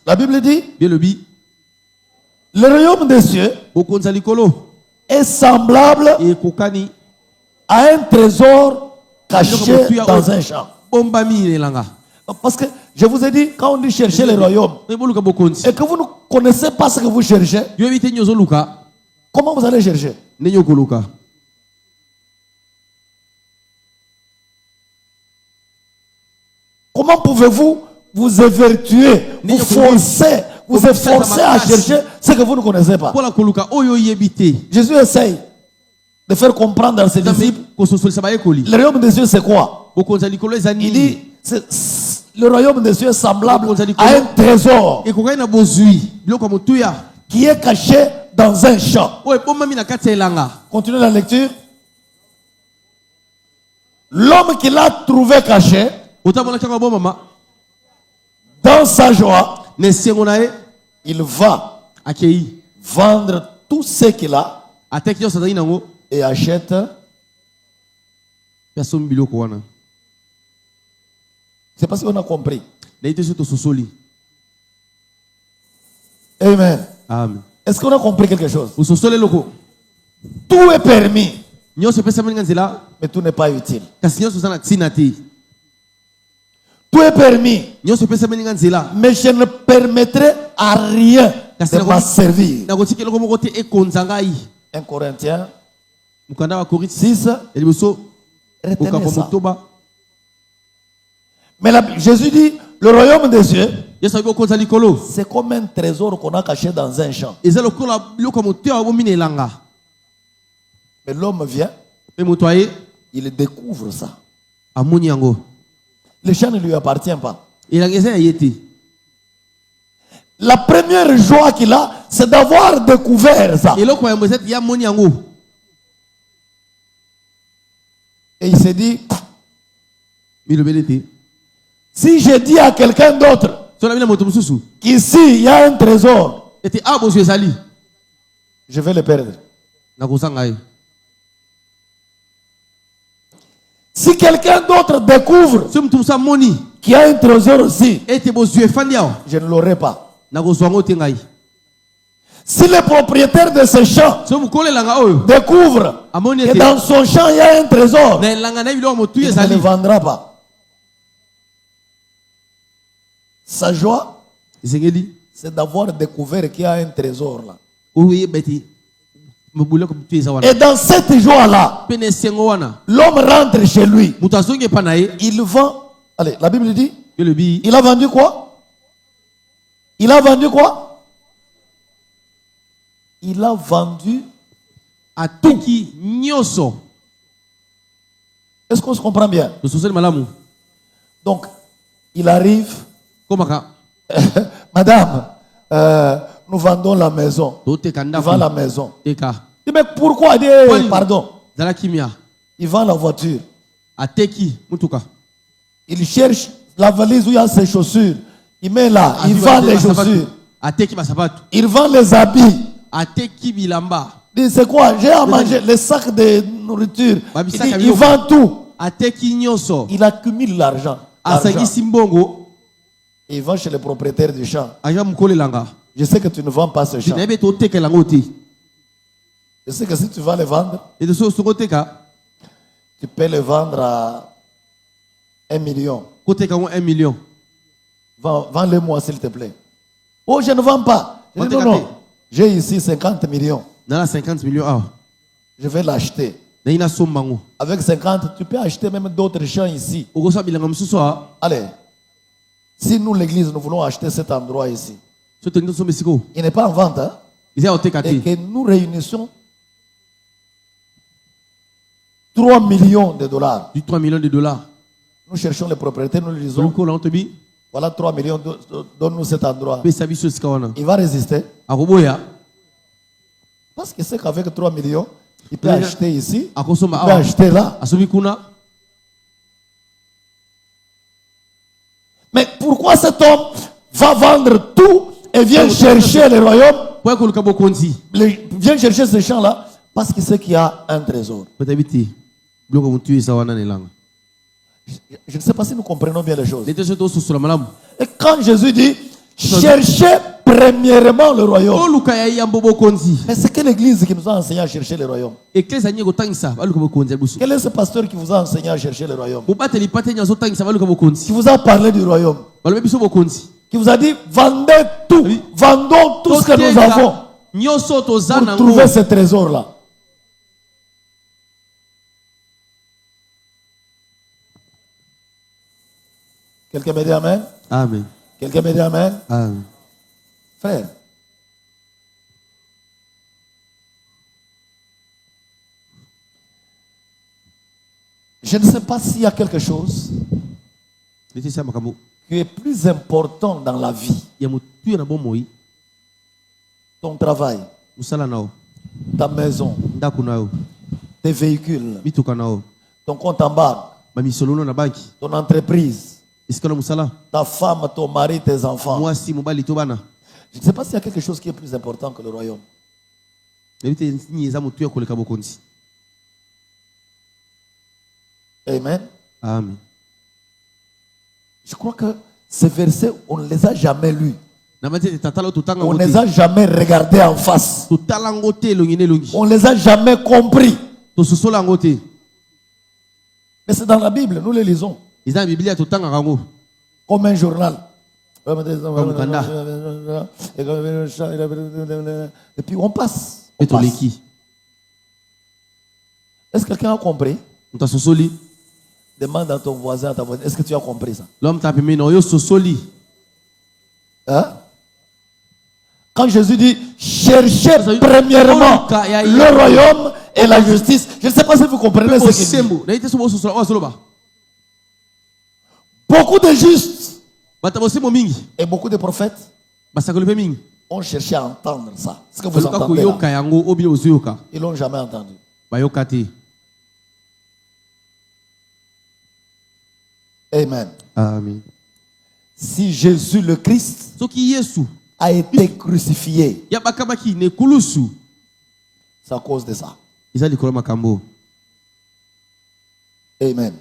La Bible dit, le royaume des cieux est semblable à un trésor caché dans un champ. Parce que je vous ai dit, quand on dit chercher le royaume, et que vous ne connaissez pas ce que vous cherchez, comment vous allez chercher? Comment pouvez-vous vous évertuer, vous efforcer à chercher ce que vous ne connaissez pas? Jésus essaye de faire comprendre à ses disciples, le royaume des cieux c'est quoi? Il dit, le royaume des cieux est semblable à un trésor qui est caché dans un champ. Continuez la lecture. L'homme qui l'a trouvé caché, dans sa joie, il va vendre tout ce qu'il a et achète. C'est parce qu'on a compris. Amen. Amen. Est-ce qu'on a compris quelque chose? Tout est permis, mais tout n'est pas utile. Tout est permis, mais je ne permettrai à rien de m'en servir. 1 Corinthiens 6, retenez ça. Mais Jésus dit, le royaume des cieux, c'est comme un trésor qu'on a caché dans un champ. Mais l'homme vient, il découvre ça. Le champ ne lui appartient pas. La première joie qu'il a, c'est d'avoir découvert ça. Et il s'est dit, si je dis à quelqu'un d'autre qu'ici il y a un trésor, je vais le perdre. Si quelqu'un d'autre découvre qu'il y a un trésor aussi, je ne l'aurai pas. Si le propriétaire de ce champ découvre que dans son champ il y a un trésor, il ne le vendra pas. Sa joie, c'est d'avoir découvert qu'il y a un trésor là. Et dans cette joie-là, l'homme rentre chez lui. Il vend. Allez, la Bible dit, il a vendu quoi? Il a vendu quoi? Il a vendu à tout. Est-ce qu'on se comprend bien? Donc, il arrive. Madame, nous vendons la maison. Il vend la maison. Il dit, mais pourquoi? Il dit, pardon. Il vend la voiture. Il cherche la valise où il y a ses chaussures. Il met là. Il vend les chaussures. Il vend les habits. Il dit, c'est quoi? J'ai à manger les sacs de nourriture. Il dit, il vend tout. Il accumule l'argent. Il va chez le propriétaire du champ. Je sais que tu ne vends pas ce champ. Je sais que si tu vas le vendre, tu peux le vendre à 1 million. Vends-le-moi s'il te plaît. Oh, je ne vends pas. Je dis, non. J'ai ici 50 millions. Je vais l'acheter. Avec 50, tu peux acheter même d'autres champs ici. Allez. Si nous, l'église, nous voulons acheter cet endroit ici, il n'est pas en vente, hein? Et que nous réunissions 3 millions de dollars. 3 millions de dollars. Nous cherchons les propriétaires, nous lui disons, voilà 3 millions, donne-nous cet endroit. Il va résister. Parce qu'il sait qu'avec 3 millions, il peut acheter ici, il peut acheter là. Mais pourquoi cet homme va vendre tout et vient chercher le royaume? Vient chercher ce champ-là Parce qu'il sait qu'il y a un trésor. Je ne sais pas si nous comprenons bien les choses. Et quand Jésus dit, cherchez premièrement le royaume. Mais c'est quelle église qui nous a enseigné à chercher le royaume? Quel est ce pasteur qui vous a enseigné à chercher le royaume? Qui vous a parlé du royaume? Qui vous a dit, vendez tout, vendons tout ce que nous avons pour trouver ce trésor-là. Quelqu'un me dit amen? Amen. Quelqu'un me dit amen? Amen. Frère, je ne sais pas s'il y a quelque chose qui est plus important dans la vie. Ton travail, ta maison, tes véhicules, ton compte en banque, ton entreprise, ta femme, ton mari, tes enfants. Je ne sais pas s'il y a quelque chose qui est plus important que le royaume. Amen. Amen. Je crois que ces versets, on ne les a jamais lus. On ne les a jamais regardés en face. On ne les a jamais compris. Mais c'est dans la Bible, nous les lisons. Comme un journal. Et puis on passe. Est-ce que quelqu'un a compris? Demande à ton voisin, à ta voisine, est-ce que tu as compris ça? Hein? Quand Jésus dit, cherchez premièrement le royaume et la justice, je ne sais pas si vous comprenez ce qu'il dit. Beaucoup de justes et beaucoup de prophètes ont cherché à entendre ça. Ce que vous entendez là. Ils ne l'ont jamais entendu. Amen. Amen. Si Jésus le Christ a été crucifié, c'est à cause de ça. Amen.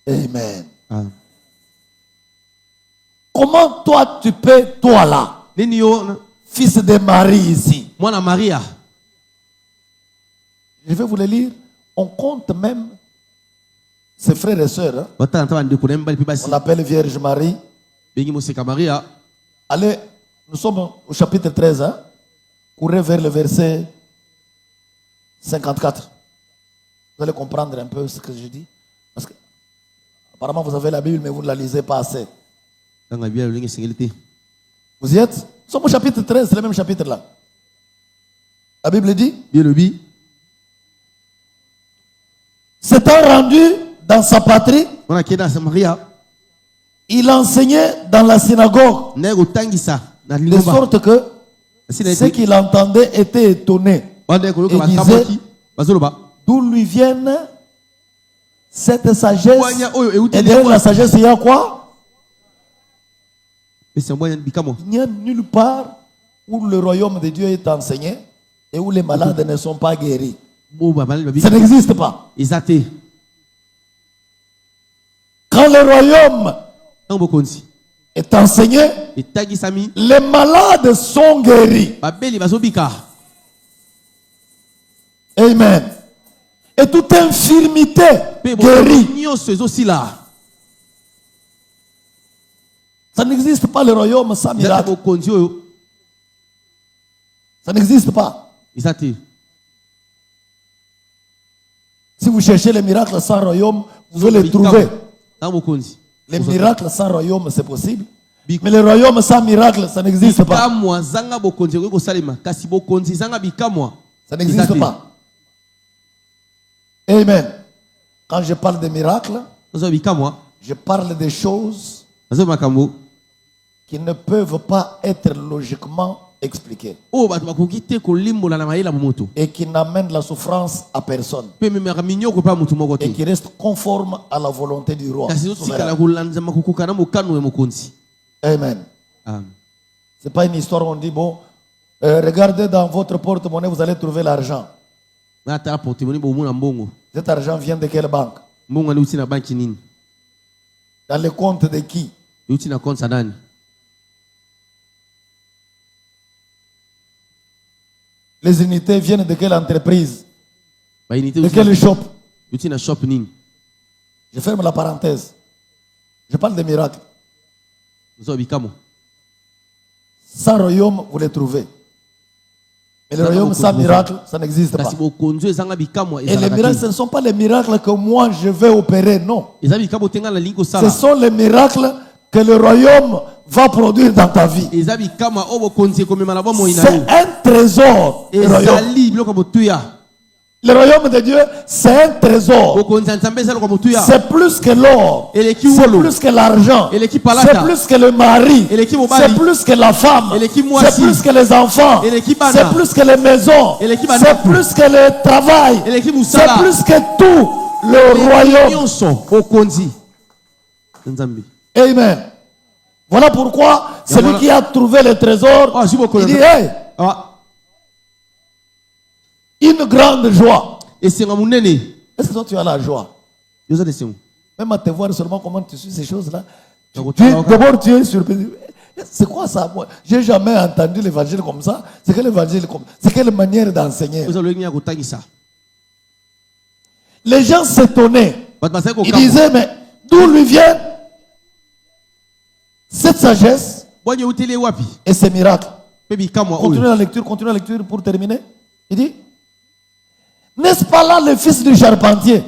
Amen. Amen. Comment toi tu peux, toi là, fils de Marie ici, je vais vous le lire, on compte même ses frères et sœurs. On l'appelle Vierge Marie. Allez, nous sommes au chapitre 13. Courez vers le verset 54. Vous allez comprendre un peu ce que je dis. Parce que, apparemment, vous avez la Bible, mais vous ne la lisez pas assez. Vous y êtes? Nous sommes au chapitre 13, c'est le même chapitre là. La Bible dit, s'étant rendu dans sa patrie, il enseignait dans la synagogue, de sorte que ceux qui l'entendaient étaient étonnés et disaient, d'où lui viennent cette sagesse? Et derrière la sagesse, il y a quoi? Il n'y a nulle part où le royaume de Dieu est enseigné et où les malades ne sont pas guéris. Ça n'existe pas. Quand le royaume est enseigné, les malades sont guéris. Amen. Et toute infirmité guérie. Ça n'existe pas le royaume sans miracle. Ça n'existe pas. Si vous cherchez les miracles sans royaume, vous allez les trouver. Les miracles sans royaume, c'est possible. Mais le royaume sans miracle, ça n'existe pas. Ça n'existe pas. Amen. Quand je parle de miracles, je parle des choses qui ne peuvent pas être logiquement expliquées et qui n'amènent la souffrance à personne et qui restent conformes à la volonté du roi. Amen. C'est pas une histoire où on dit bon, regardez dans votre porte-monnaie, vous allez trouver l'argent. Cet argent vient de quelle banque? Dans le compte de qui? Les unités viennent de quelle entreprise? De quel shop? Je ferme la parenthèse. Je parle des miracles. Sans royaume, vous les trouvez. Mais le royaume sans miracle, ça n'existe pas. Et les miracles, ce ne sont pas les miracles que moi je vais opérer, non. Ce sont les miracles que le royaume va produire dans ta vie. C'est un trésor. Le royaume de Dieu, c'est un trésor. C'est plus que l'or. C'est plus que l'argent. C'est plus que le mari. C'est plus que la femme. C'est plus que les enfants. C'est plus que les maisons. C'est plus que le travail. C'est plus que tout le royaume. Amen. Voilà pourquoi celui qui a trouvé le trésor, il dit, hey, une grande joie. Est-ce que toi tu as la joie? Même à te voir seulement comment tu suis ces choses-là. D'abord tu es surpris. C'est quoi ça? J'ai jamais entendu l'évangile comme ça. C'est quel évangile comme ça? C'est quelle manière d'enseigner? Les gens s'étonnaient. Ils disaient, mais d'où lui vient cette sagesse et ces miracles? Continue la lecture pour terminer. Il dit, n'est-ce pas là le fils du charpentier?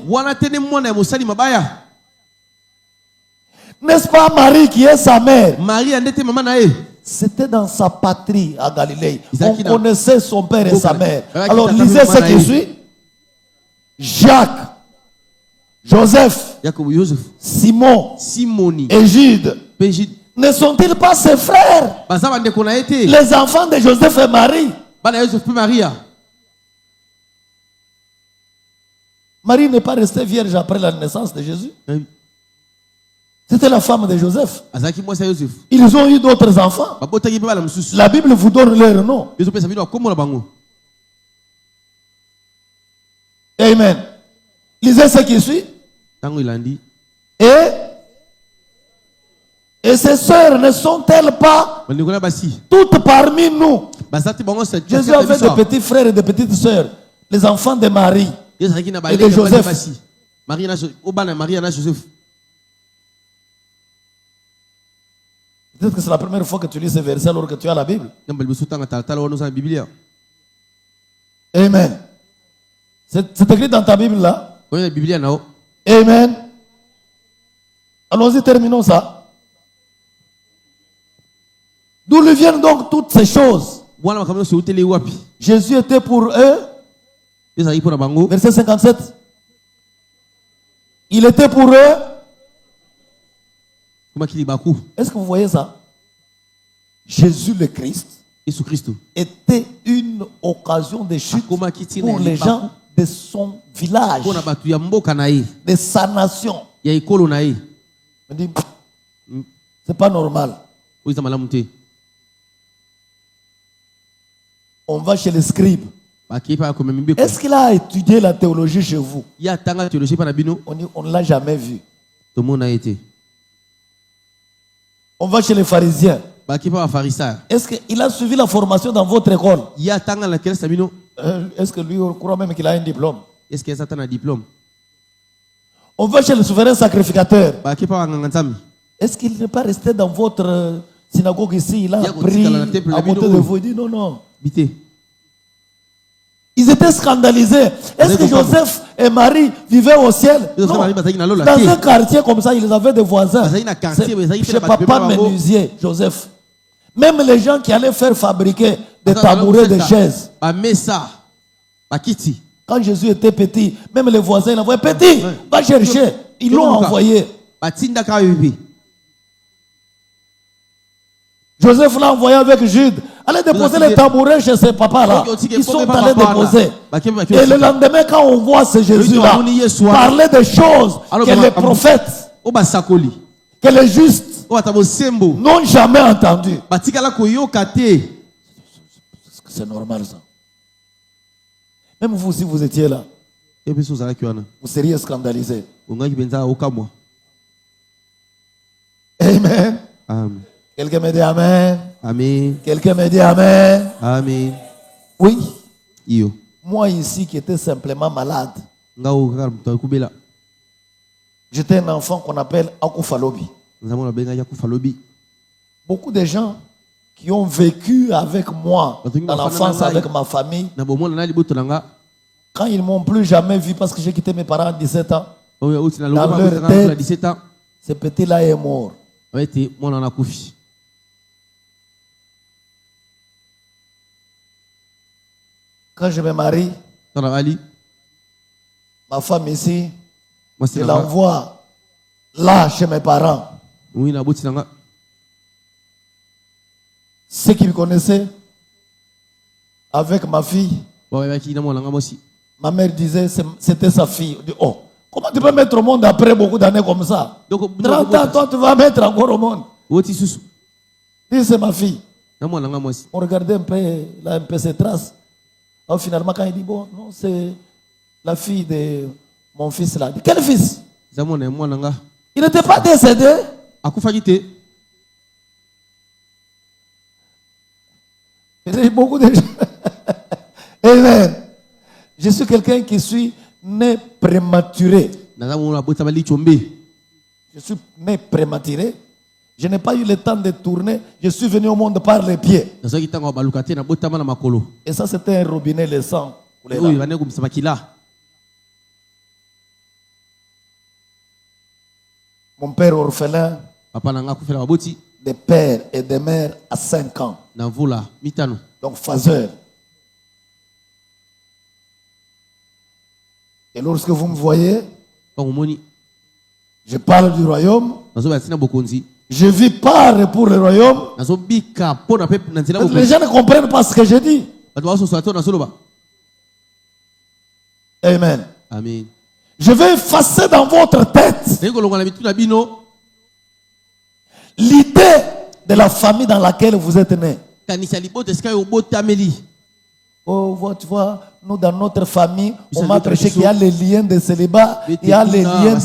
N'est-ce pas Marie qui est sa mère? C'était dans sa patrie à Galilée. On connaissait son père et sa mère. Alors lisez ce qui suit. Jacques, Joseph, Simon et Jude. Ne sont-ils pas ses frères? Les enfants de Joseph et Marie. Marie n'est pas restée vierge après la naissance de Jésus. C'était la femme de Joseph. Ils ont eu d'autres enfants. La Bible vous donne leur nom. Amen. Lisez ce qui suit. Et ses sœurs ne sont-elles pas toutes parmi nous? Jésus avait des petits frères et des petites sœurs. Les enfants de Marie et de Joseph. Peut-être que c'est la première fois que tu lis ce verset alors que tu as la Bible. Amen. C'est écrit dans ta Bible là? Amen. Allons-y, terminons ça. D'où lui viennent donc toutes ces choses? Jésus était pour eux. Verset 57. Il était pour eux. Est-ce que vous voyez ça? Jésus le Christ était une occasion de chute pour les gens de son village, de sa nation. C'est pas normal. On va chez les scribes. Est-ce qu'il a étudié la théologie chez vous? On ne l'a jamais vu. On va chez les pharisiens. Est-ce qu'il a suivi la formation dans votre école? Est-ce que lui, on croit même qu'il a un diplôme? On va chez le souverain sacrificateur. Est-ce qu'il n'est pas resté dans votre synagogue ici? Il a appris à côté de vous. Il dit non, non. Ils étaient scandalisés. Est-ce que Joseph et Marie vivaient au ciel? Non. Dans un quartier comme ça, ils avaient des voisins. Chez papa menuisier, Joseph. Même les gens qui allaient faire fabriquer des tabourets, des chaises. Quand Jésus était petit, même les voisins l'envoyaient. Petit, va chercher. Ils l'ont envoyé. Joseph l'a envoyé avec Jude. Allez déposer les tabourets chez ses papas là. Ils sont allés déposer. Et le lendemain, quand on voit ce Jésus-là parler des choses que les prophètes, que les justes n'ont jamais entendu. C'est normal ça. Même vous, si vous étiez là, vous seriez scandalisé. Amen. Amen. Quelqu'un me dit Amen. Amen. Quelqu'un me dit Amen. Amen. Oui. Iyo. Moi ici qui étais simplement malade. J'étais un enfant qu'on appelle Akufalobi. Beaucoup de gens qui ont vécu avec moi dans l'enfance avec ma famille, quand ils ne m'ont plus jamais vu parce que j'ai quitté mes parents à 17 ans, dans leur tête, ce petit-là est mort. Quand je me marie, ma femme ici, je l'envoie là chez mes parents. Ceux qui me connaissaient, avec ma fille, ma mère disait c'était sa fille. On dit, oh, comment tu peux mettre au monde après beaucoup d'années comme ça? 30 ans, toi tu vas mettre encore au monde. Dis, c'est ma fille. On regardait un peu ses traces. Alors finalement, quand il dit, bon, non, c'est la fille de mon fils là. Dit, quel fils? Il n'était pas décédé. Il y a beaucoup de gens. Amen. Je suis quelqu'un qui suis né prématuré. Je suis né prématuré. Je n'ai pas eu le temps de tourner. Je suis venu au monde par les pieds. Et ça, c'était un robinet, le sang. Mon père orphelin, des pères et des mères à 5 ans. Donc, phaseur. Et lorsque vous me voyez, je parle du royaume. Je vis pas pour le royaume. Les gens ne comprennent pas ce que je dis. Amen. Amen. Je vais effacer dans votre tête l'idée de la famille dans laquelle vous êtes né. Oh, tu vois, nous dans notre famille, on m'a prêché qu'il y a les liens de célibat, il y a les liens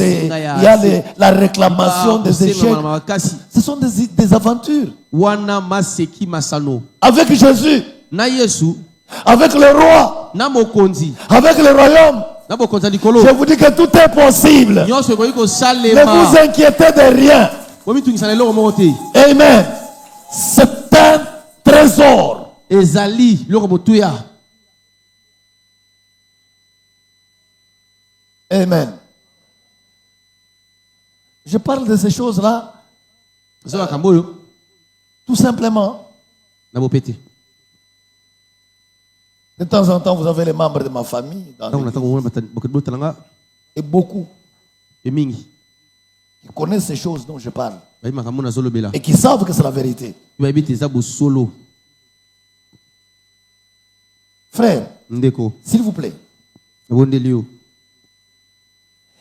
la réclamation des échecs. Ce sont des aventures. Avec Jésus, avec le roi, avec le royaume, je vous dis que tout est possible. Ne vous inquiétez de rien. Amen. C'est un trésor. Amen. Je parle de ces choses-là tout simplement. De temps en temps, vous avez les membres de ma famille et beaucoup qui connaissent ces choses dont je parle et qui savent que c'est la vérité. Frère, s'il vous plaît,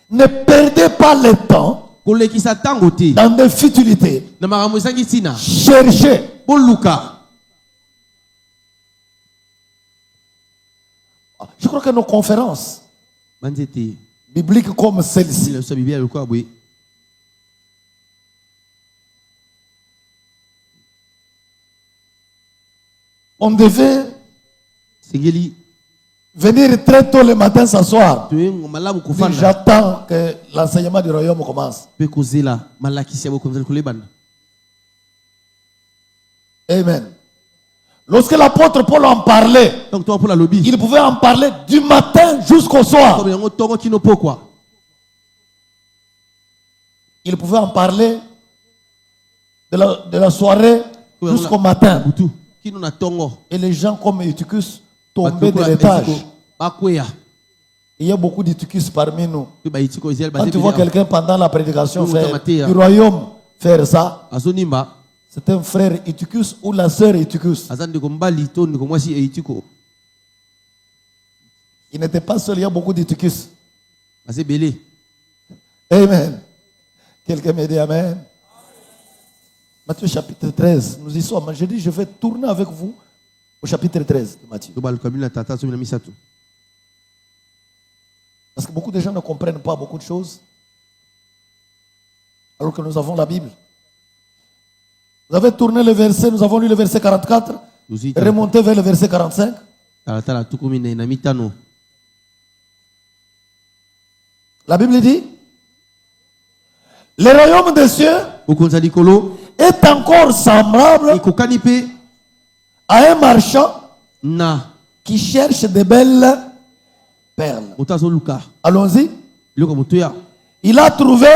ne perdez pas le temps dans des futilités. Cherchez. Je crois que nos conférences bibliques comme celle-ci, on devait venir très tôt le matin s'asseoir. J'attends que l'enseignement du royaume commence. Amen. Lorsque l'apôtre Paul en parlait, il pouvait en parler du matin jusqu'au soir. Il pouvait en parler de la soirée jusqu'au matin. Et les gens comme Eutychus tombaient de l'étage. Il y a beaucoup d'Eutychus parmi nous. Quand tu vois quelqu'un pendant la prédication faire du royaume faire ça, c'est un frère Eutychus ou la sœur Eutychus. Il n'était pas seul, il y a beaucoup d'Eutychus. Amen. Quelqu'un me dit Amen. Matthieu chapitre 13, nous y sommes. Je dis, je vais tourner avec vous au chapitre 13 de Matthieu. Parce que beaucoup de gens ne comprennent pas beaucoup de choses. Alors que nous avons la Bible. Vous avez tourné le verset, nous avons lu le verset 44, remonté vers le verset 45. La Bible dit, le royaume des cieux est encore semblable à un marchand qui cherche de belles perles. Allons-y. Il a trouvé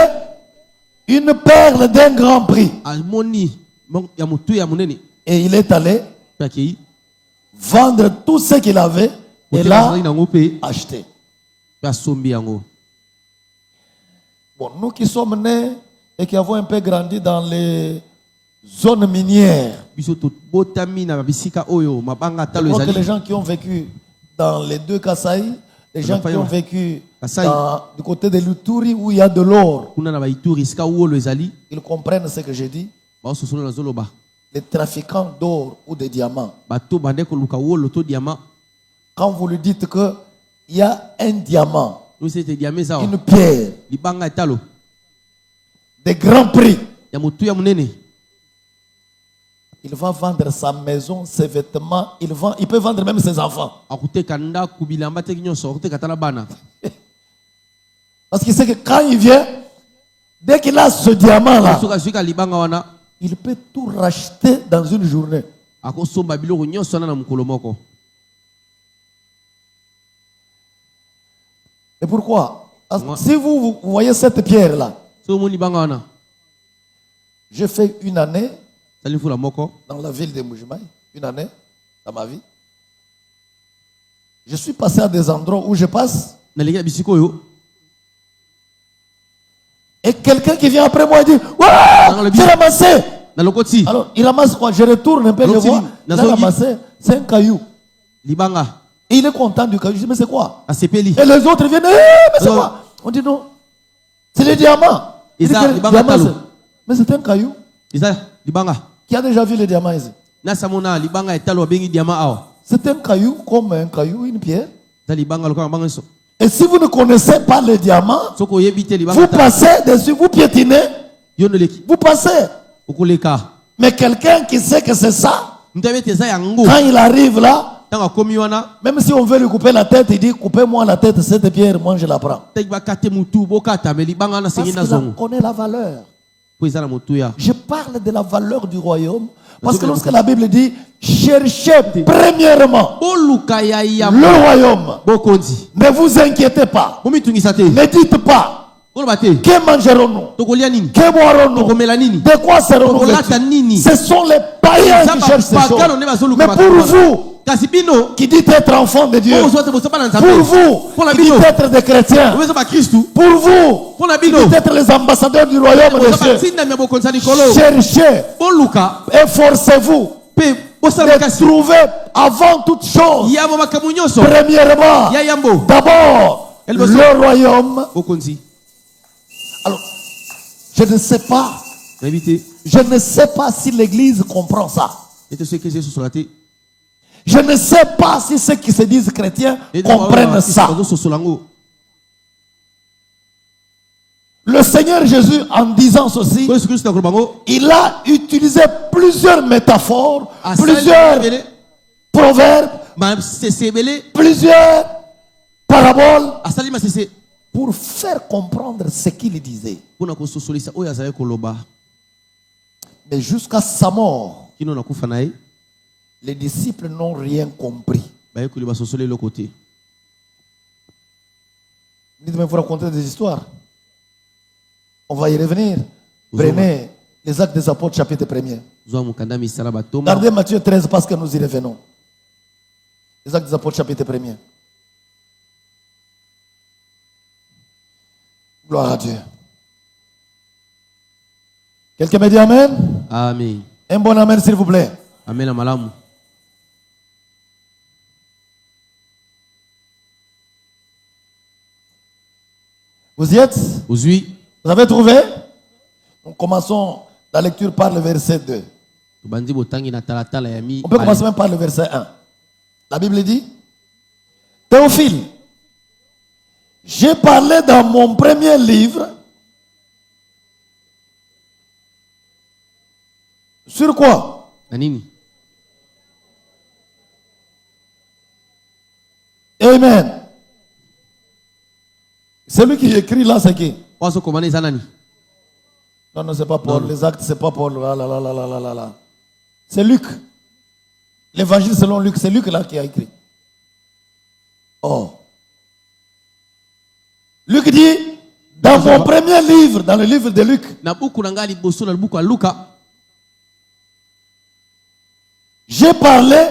une perle d'un grand prix. Et il est allé vendre tout ce qu'il avait et l'a acheté. Bon, nous qui sommes nés et qui avons un peu grandi dans les zones minières, je crois que les gens qui ont vécu dans les deux Kasaï, les gens qui ont vécu du côté de l'Uturi où il y a de l'or, ils comprennent ce que j'ai dit. Les trafiquants d'or ou de diamants, quand vous lui dites qu'il y a un diamant, une pierre, des grands prix, il va vendre sa maison, ses vêtements, il peut vendre même ses enfants. Parce qu'il sait que quand il vient, dès qu'il a ce diamant-là, il peut tout racheter dans une journée. Et pourquoi? Si vous voyez cette pierre-là, j'ai fait une année dans la ville de Mbuji-Mayi, une année dans ma vie. Je suis passé à des endroits où je passe. Et quelqu'un qui vient après moi dit, ouais, j'ai ramassé. Alors il ramasse quoi? Je retourne un peu, je vois, il a ramassé, c'est un caillou. Et il est content du caillou. Je dis, mais c'est quoi? Et les autres viennent, mais c'est quoi? On dit non, c'est le diamant. Mais c'est un caillou. Qui a déjà vu le diamant ici? C'est un caillou comme un caillou, une pierre. Et si vous ne connaissez pas le diamant, vous passez dessus, vous piétinez, vous passez. Mais quelqu'un qui sait que c'est ça, quand il arrive là, même si on veut lui couper la tête, il dit, coupez-moi la tête, cette pierre, moi je la prends. Parce qu'il connaît la valeur. Je parle de la valeur du royaume. Parce que lorsque la Bible dit, cherchez premièrement le royaume, ne vous inquiétez pas, ne dites pas, que mangerons-nous, que boirons-nous, de quoi serons-nous vêtus. Ce sont les païens qui cherchent ces choses. Mais pour vous, qui dites être enfant de Dieu, pour vous, qui dites être des chrétiens, pour vous, qui dites être les ambassadeurs du royaume des cieux, cherchez, efforcez-vous de trouver avant toute chose, premièrement, d'abord, le royaume. Alors, je ne sais pas si l'église comprend ça. Je ne sais pas si ceux qui se disent chrétiens comprennent ça. Le Seigneur Jésus, en disant ceci, il a utilisé plusieurs métaphores, plusieurs proverbes, plusieurs paraboles pour faire comprendre ce qu'il disait. Mais jusqu'à sa mort, les disciples n'ont rien compris. Dites-moi, vous racontez des histoires. On va y revenir. Prenez les Actes des Apôtres, chapitre 1er. Gardez Matthieu 13 parce que nous y revenons. Les Actes des Apôtres, chapitre 1er. Gloire à Dieu. Quelqu'un me dit Amen? Amen. Un bon Amen, s'il vous plaît. Amen, malamu. Vous y êtes? Oui. Vous avez trouvé? Nous commençons la lecture par le verset 2. On peut commencer même par le verset 1. La Bible dit, Théophile, J'ai parlé dans mon premier livre sur quoi? Nanini. Amen. Celui qui écrit là, c'est qui? Non, non, c'est pas Paul. Les actes, c'est pas Paul. Là. C'est Luc. L'évangile selon Luc, c'est Luc là qui a écrit. Oh. Luc dit, dans mon premier livre, dans le livre de Luc, j'ai parlé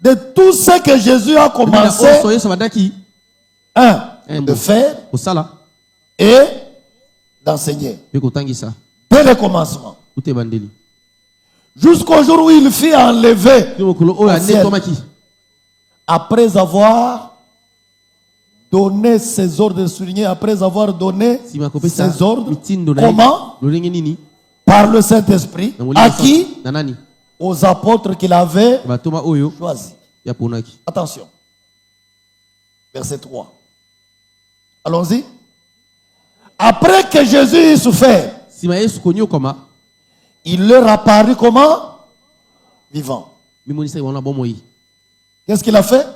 de tout ce que Jésus a commencé de faire et d'enseigner. Dès le commencement. Jusqu'au jour où il fut enlevé au ciel, après avoir donné ses ordres, soulignés, après avoir donné ses ordres, comment? Par le Saint-Esprit. À qui? Aux apôtres qu'il avait choisis. Attention. Verset 3. Allons-y. Après que Jésus ait souffert, il leur apparut comment? Vivant. Qu'est-ce qu'il a fait?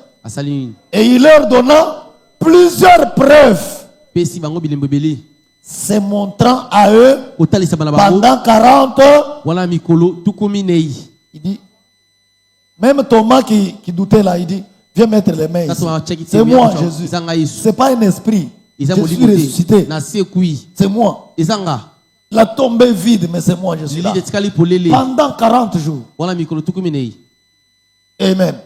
Et il leur donna plusieurs preuves, se montrant à eux pendant 40 ans. Il dit, même Thomas qui doutait là, il dit, viens mettre les mains ici. C'est moi Jésus. Ce n'est pas un esprit. Je suis ressuscité. C'est moi. La tombe est vide, mais c'est moi, je suis là. Pendant 40 jours. Amen.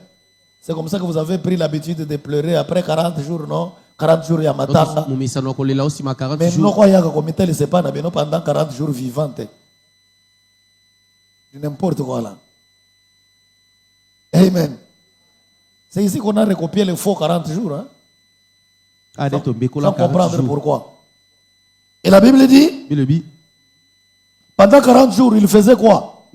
C'est comme ça que vous avez pris l'habitude de pleurer après 40 jours, non? 40 jours, il y a matanga. Mais non, quoi, il y a comité, c'est pas pendant 40 jours vivante. N'importe quoi là. Amen. C'est ici qu'on a recopié les faux 40 jours. Hein? Sans comprendre pourquoi. Et la Bible dit, pendant 40 jours, il faisait quoi?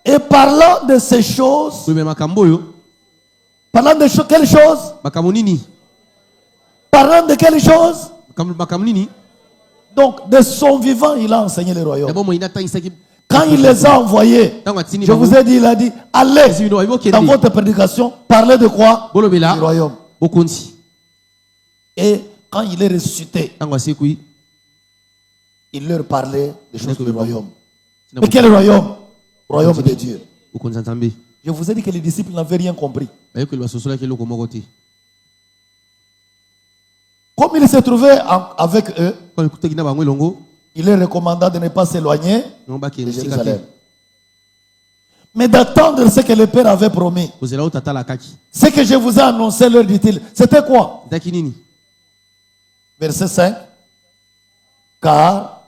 Et parlant de ces choses, parlant de quelles choses? Parlant de quelles choses? Donc, de son vivant, il a enseigné le royaume. Quand il les a envoyés, je vous ai dit, il a dit, allez dans votre prédication, parlez de quoi? Du royaume. Et quand il est ressuscité, il leur parlait des choses du royaume. Mais quel royaume? Royaume de Dieu. Je vous ai dit que les disciples n'avaient rien compris. Comme il se trouvait avec eux, il leur recommanda de ne pas s'éloigner de Jérusalem, mais d'attendre ce que le Père avait promis. Ce que je vous ai annoncé, leur dit-il, c'était quoi? Verset 5. Car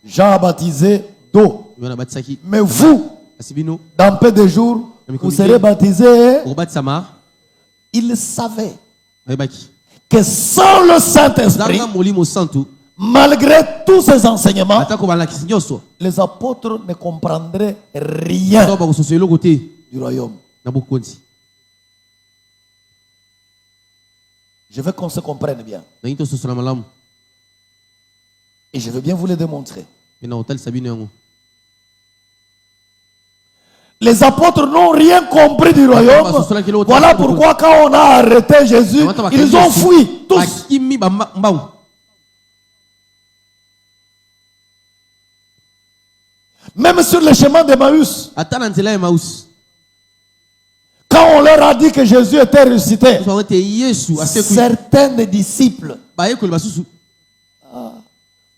Jean a baptisé d'eau, mais vous, dans peu de jours, vous serez baptisés. Il savait que sans le Saint-Esprit, malgré tous ces enseignements, les apôtres ne comprendraient rien du royaume. Je veux qu'on se comprenne bien. Et je veux bien vous le démontrer. Les apôtres n'ont rien compris du royaume. Voilà pourquoi quand on a arrêté Jésus, ils ont fui tous. Même sur le chemin d'Emmaüs, quand on leur a dit que Jésus était ressuscité, certains des disciples,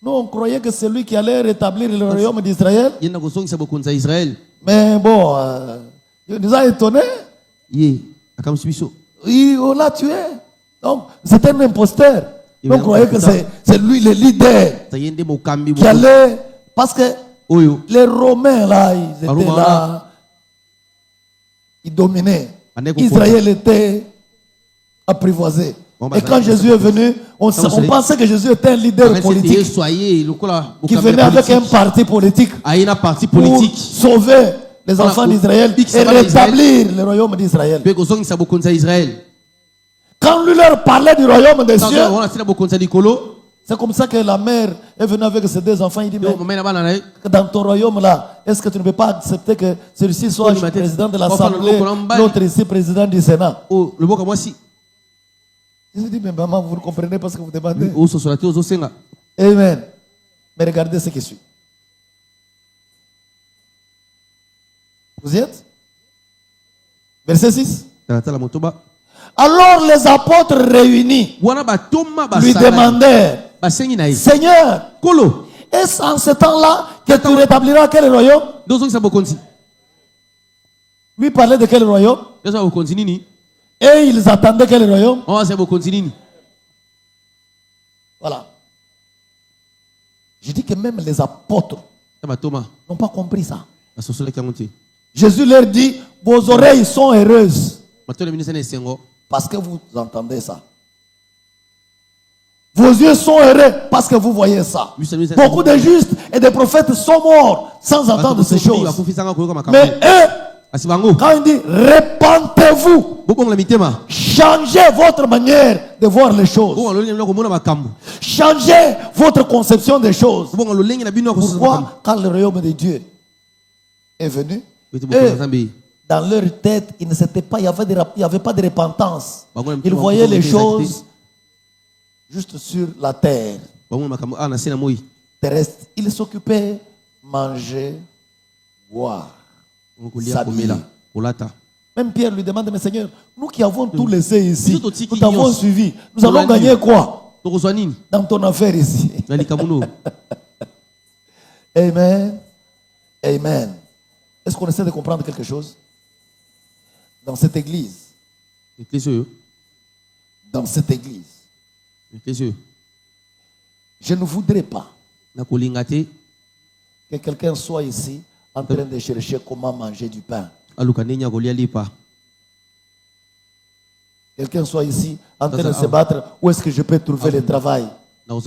nous on croyait que c'est lui qui allait rétablir le royaume d'Israël. Mais bon, il nous a étonnés. On l'a tué. Donc, c'était un imposteur. On croyait que c'est lui le leader qui allait. Parce que les Romains, là, ils étaient là. Ils dominaient. Israël était apprivoisé. Et quand Jésus est venu, on pensait que Jésus était un leader politique qui venait avec un parti politique pour sauver les enfants d'Israël et rétablir le royaume d'Israël. Quand lui leur parlait du royaume des cieux, c'est comme ça que la mère est venue avec ses deux enfants. Il dit, mais dans ton royaume là, est-ce que tu ne peux pas accepter que celui-ci soit président de l'Assemblée, l'autre ici président du Sénat? Je lui dis, mais maman, vous ne comprenez pas ce que vous demandez. Amen. Mais regardez ce qui suit. Vous y êtes? Verset 6. Alors les apôtres réunis lui demandèrent, Seigneur, est-ce en ce temps-là que tu rétabliras quel royaume? Lui parlait de quel royaume? Et ils attendaient quel royaume? Voilà. Je dis que même les apôtres n'ont pas compris ça. Jésus leur dit, vos oreilles sont heureuses parce que vous entendez ça. Vos yeux sont heureux parce que vous voyez ça. Beaucoup de justes et de prophètes sont morts sans entendre ces choses. Mais eux, quand il dit répentez-vous, changez votre manière de voir les choses. Changez votre conception des choses. Pourquoi, quand le royaume de Dieu est venu, dans leur tête, il n'y avait pas de repentance. Ils voyaient les choses juste sur la terre terrestre. Ils s'occupaient manger, boire, s'habiller. Même Pierre lui demande, mais Seigneur, nous qui avons tout laissé ici, nous t'avons suivi, nous allons gagner quoi dans ton affaire ici? Amen. Amen. Est-ce qu'on essaie de comprendre quelque chose? Dans cette église, je ne voudrais pas que quelqu'un soit ici en train de chercher comment manger du pain. Quelqu'un soit ici en train de se battre, où est-ce que je peux trouver le travail? Non.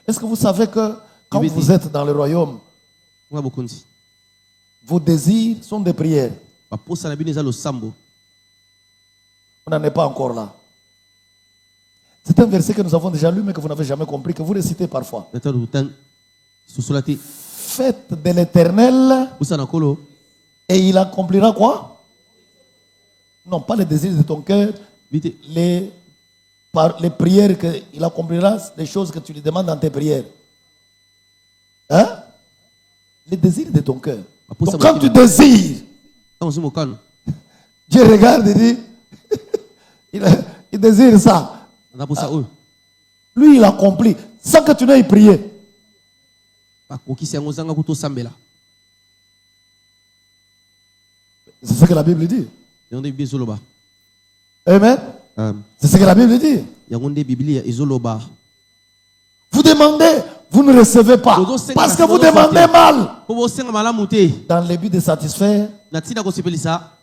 Est-ce que vous savez que quand vous êtes dans le royaume, vos désirs sont des prières? On n'en est pas encore là. C'est un verset que nous avons déjà lu mais que vous n'avez jamais compris, que vous récitez parfois. Faites de l'Éternel et il accomplira quoi? Non, pas les désirs de ton cœur, les prières qu'il accomplira, les choses que tu lui demandes dans tes prières. Hein? Les désirs de ton cœur. Donc quand tu désires, Dieu regarde et dit, il désire ça. Lui, il accomplit sans que tu n'aies prié. C'est ce que la Bible dit. Amen. C'est ce que la Bible dit. Vous demandez, vous ne recevez pas. Parce que vous demandez mal. Dans le but de satisfaire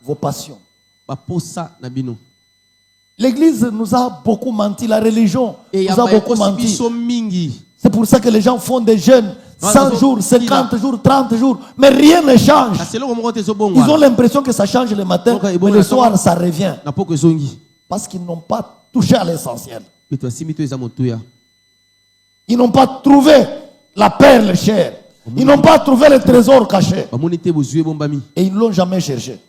vos passions. L'Église nous a beaucoup menti. La religion nous a beaucoup menti. C'est pour ça que les gens font des jeûnes 100 jours, 50 jours, 30 jours. Mais rien ne change. Ils ont l'impression que ça change le matin. Mais le soir, ça revient. Parce qu'ils n'ont pas touché à l'essentiel. Ils n'ont pas trouvé la perle chère. Ils n'ont pas trouvé le trésor caché. Et ils ne l'ont jamais cherché.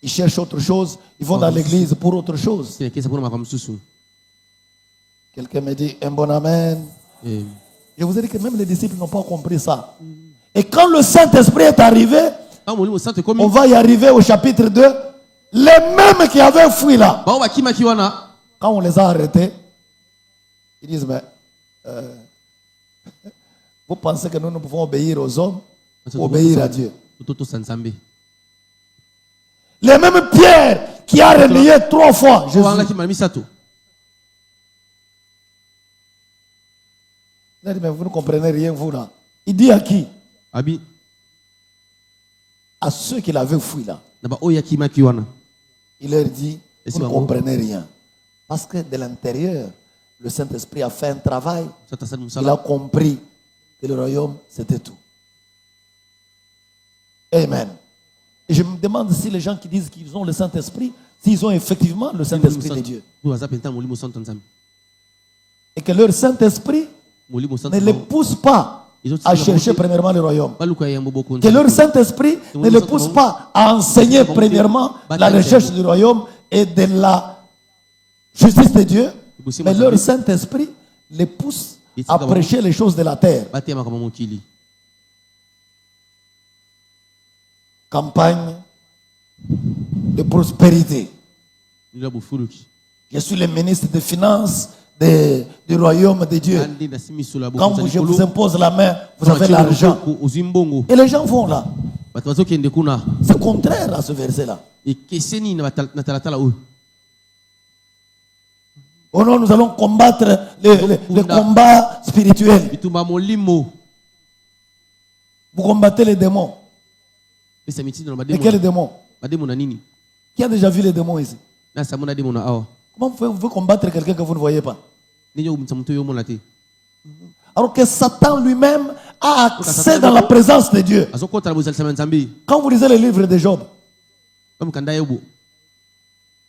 Ils cherchent autre chose. Ils vont dans l'église pour autre chose. Quelqu'un me dit un bon amen. Je vous ai dit que même les disciples n'ont pas compris ça. Et quand le Saint-Esprit est arrivé, on va y arriver au chapitre 2. Les mêmes qui avaient fui là, quand on les a arrêtés, ils disent, mais vous pensez que nous ne pouvons obéir aux hommes ou obéir à Dieu? Les mêmes Pierre qui a renié 3 fois Jésus. Il a dit, mais vous ne comprenez rien, vous là. Il dit à qui? À ceux qui l'avaient fui là. Il leur dit, vous ne comprenez rien. Parce que de l'intérieur, le Saint-Esprit a fait un travail. Il a compris que le royaume, c'était tout. Amen. Et je me demande si les gens qui disent qu'ils ont le Saint-Esprit, s'ils ont effectivement le Saint-Esprit de Dieu. Et que leur Saint-Esprit ne les pousse pas à chercher premièrement le royaume. Que leur Saint-Esprit ne les pousse pas à enseigner premièrement la recherche du royaume et de la justice de Dieu. Mais leur Saint-Esprit les pousse à prêcher les choses de la terre. Campagne de prospérité. Je suis le ministre des Finances du royaume de Dieu. Quand je vous impose la main, vous avez l'argent. Et les gens vont là. C'est contraire à ce verset-là. Oh non, nous allons combattre les combats spirituels. Vous combattez les démons. Et quels démons? Qui a déjà vu les démons ici? Comment vous pouvez combattre quelqu'un que vous ne voyez pas? Alors que Satan lui-même a accès dans la présence de Dieu. Quand vous lisez les livres de Job,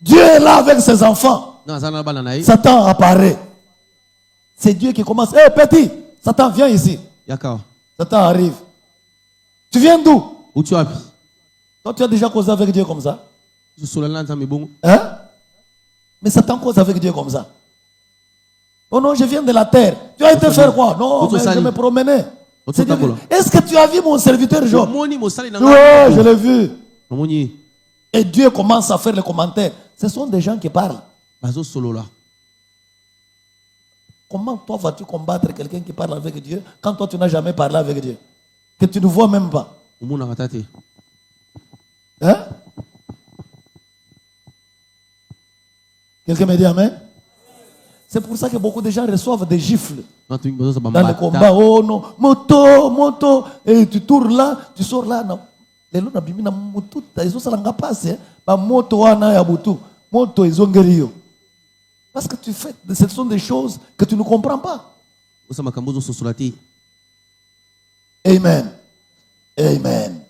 Dieu est là avec ses enfants. Satan apparaît. C'est Dieu qui commence. Hé petit, Satan viens ici. Satan arrive. Tu viens d'où? Toi tu as déjà causé avec Dieu comme ça? Hein? Mais Satan cause avec Dieu comme ça. Oh non, je viens de la terre. Tu as été faire quoi? Non, mais je me promenais. Est-ce que tu as vu mon serviteur Job? Oui, je l'ai vu. Et Dieu commence à faire les commentaires. Ce sont des gens qui parlent. Comment toi vas-tu combattre quelqu'un qui parle avec Dieu quand toi tu n'as jamais parlé avec Dieu? Que tu ne vois même pas. Hein? Quelqu'un me dit amen? C'est pour ça que beaucoup de gens reçoivent des gifles dans le combat. Oh non, moto, et tu tournes là, tu sors là. Non. Les gens na moto, ils ont ça l'anga passé. Ba moto wana ya butu, moto ils ont guéri. Parce que tu fais, ce sont des choses que tu ne comprends pas. Amen. Amen.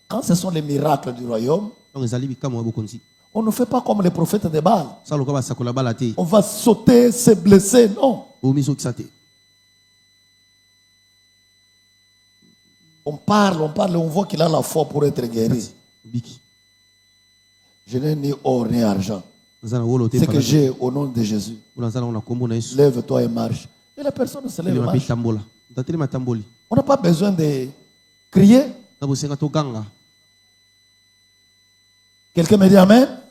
Quand ce sont les miracles du royaume, on ne fait pas comme les prophètes de Baal. On va sauter, se blesser. Non. On parle, on voit qu'il a la foi pour être guéri. Je n'ai ni or ni argent. Ce que j'ai au nom de Jésus. Lève-toi et marche. Et la personne se lève et marche. On n'a pas besoin de crier. Quelqu'un me dit amen?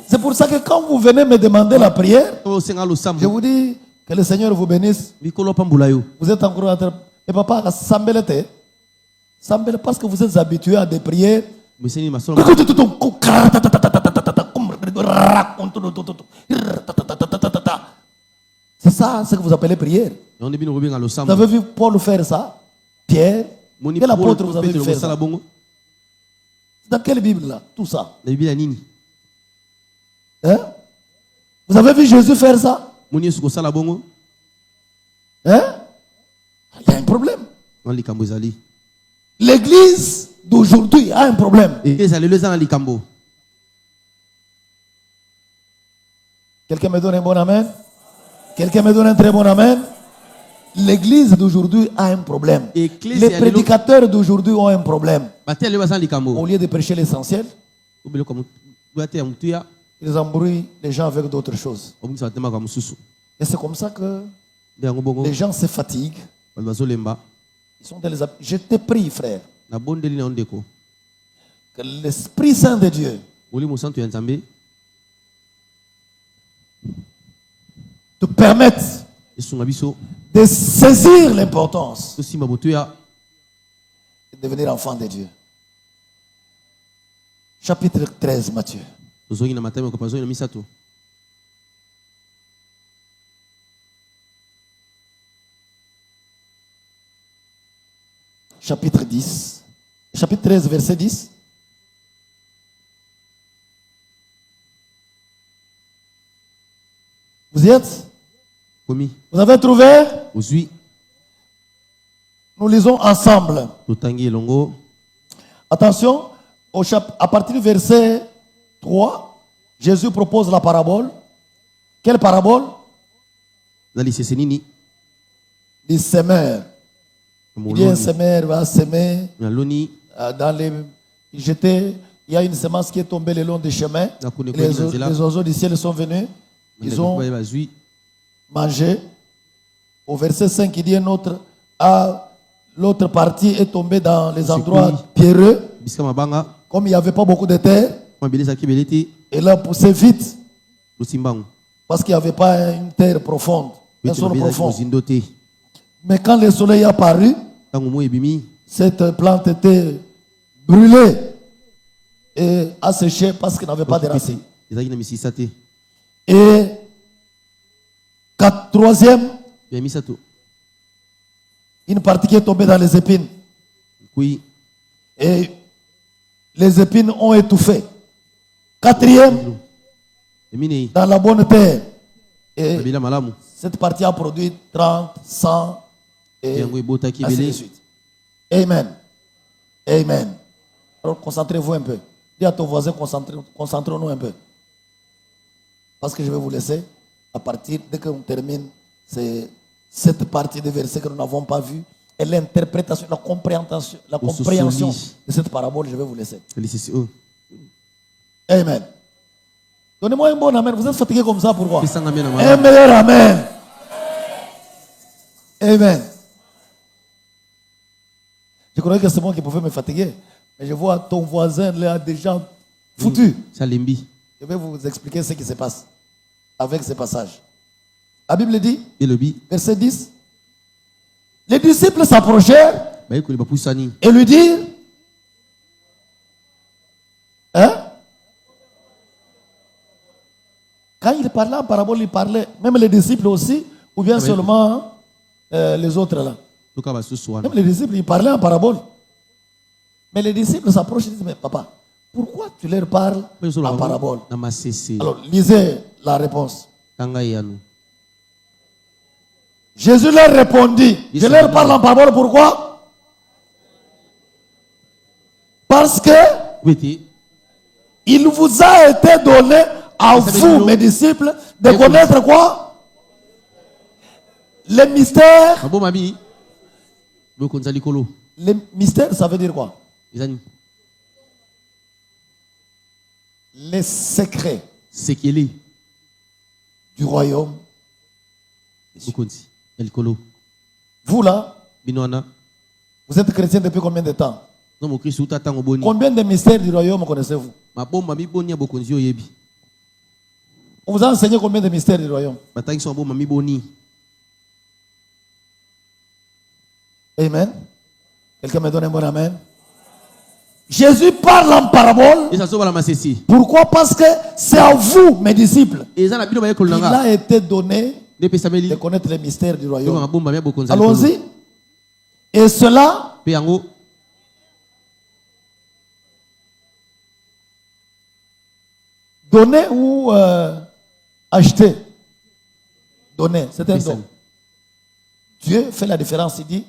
C'est pour ça que quand vous venez me demander la prière, je vous dis que le Seigneur vous bénisse. Vous êtes encore en train. Et papa, Sambelete, parce que vous êtes habitué à des prières. C'est ça ce que vous appelez prière. Vous avez vu Paul faire ça? Pierre? Quel apôtre vous avez vu faire ça? Dans quelle Bible là? Tout ça. Hein? Vous avez vu Jésus faire ça? Hein? Il y a un problème. L'église d'aujourd'hui a un problème. Quelqu'un me donne un bon amen? Quelqu'un me donne un très bon amen? L'église d'aujourd'hui a un problème. Les prédicateurs d'aujourd'hui ont un problème. Au lieu de prêcher l'essentiel, ils embrouillent les gens avec d'autres choses. Et c'est comme ça que les gens se fatiguent. Ils sont Je te prie, frère, que l'Esprit Saint de Dieu te permette de saisir l'importance de devenir enfant de Dieu. Chapitre 13, Matthieu. Chapitre 10. Chapitre 13, verset 10. Vous y êtes? Vous avez trouvé? Nous lisons ensemble. Attention, À partir du verset 3, Jésus propose la parabole. Quelle parabole? Du semeur. Il y a un semeur va semer dans les jeter. Il y a une semence qui est tombée le long du chemin. Les oiseaux du ciel sont venus. Ils ont mangé. Au verset 5, il dit l'autre partie est tombée dans les endroits pierreux. Comme il n'y avait pas beaucoup de terre, et là poussait vite. Parce qu'il n'y avait pas une terre profonde, un sol profond. Mais quand le soleil est apparu, cette plante était brûlée et asséchée parce qu'il n'avait pas de racines. Et troisième, une partie qui est tombée dans les épines. Et les épines ont étouffé. Quatrième, dans la bonne terre. Et cette partie a produit 30, 100 et ainsi de suite. Amen. Amen. Alors concentrez-vous un peu. Dis à ton voisin, concentrons-nous un peu. Parce que je vais vous laisser à partir, dès qu'on termine cette partie de verset que nous n'avons pas vu, et l'interprétation, la compréhension de cette parabole, je vais vous laisser. Amen. Donnez-moi un bon amen. Vous êtes fatigué comme ça, pourquoi? Un meilleur amen. Amen. Je croyais que c'est moi qui pouvais me fatiguer. Mais je vois ton voisin là déjà foutu. Je vais vous expliquer ce qui se passe avec ce passage. La Bible dit, verset 10, les disciples s'approchèrent et lui dirent, hein? Quand il parlait en parabole, il parlait, même les disciples aussi, ou bien seulement les autres là. Même les disciples, ils parlaient en parabole. Mais les disciples s'approchent et disent, mais papa, pourquoi tu leur parles en parabole? Alors, lisez la réponse. Jésus leur répondit, je leur parle en parabole, pourquoi? Parce que il vous a été donné à vous, mes disciples, de connaître quoi? Les mystères. Les mystères, ça veut dire quoi? Les secrets du royaume. Vous là, vous êtes chrétien depuis combien de temps? Combien de mystères du royaume connaissez-vous? On vous a enseigné combien de mystères du royaume? Amen. Quelqu'un me donne un bon amen? Jésus parle en parabole. Pourquoi? Parce que c'est à vous, mes disciples, qu'il a été donné de connaître les mystères du royaume. Allons-y. Et cela donner ou acheter? Donner, c'est un don. Dieu fait la différence, il dit,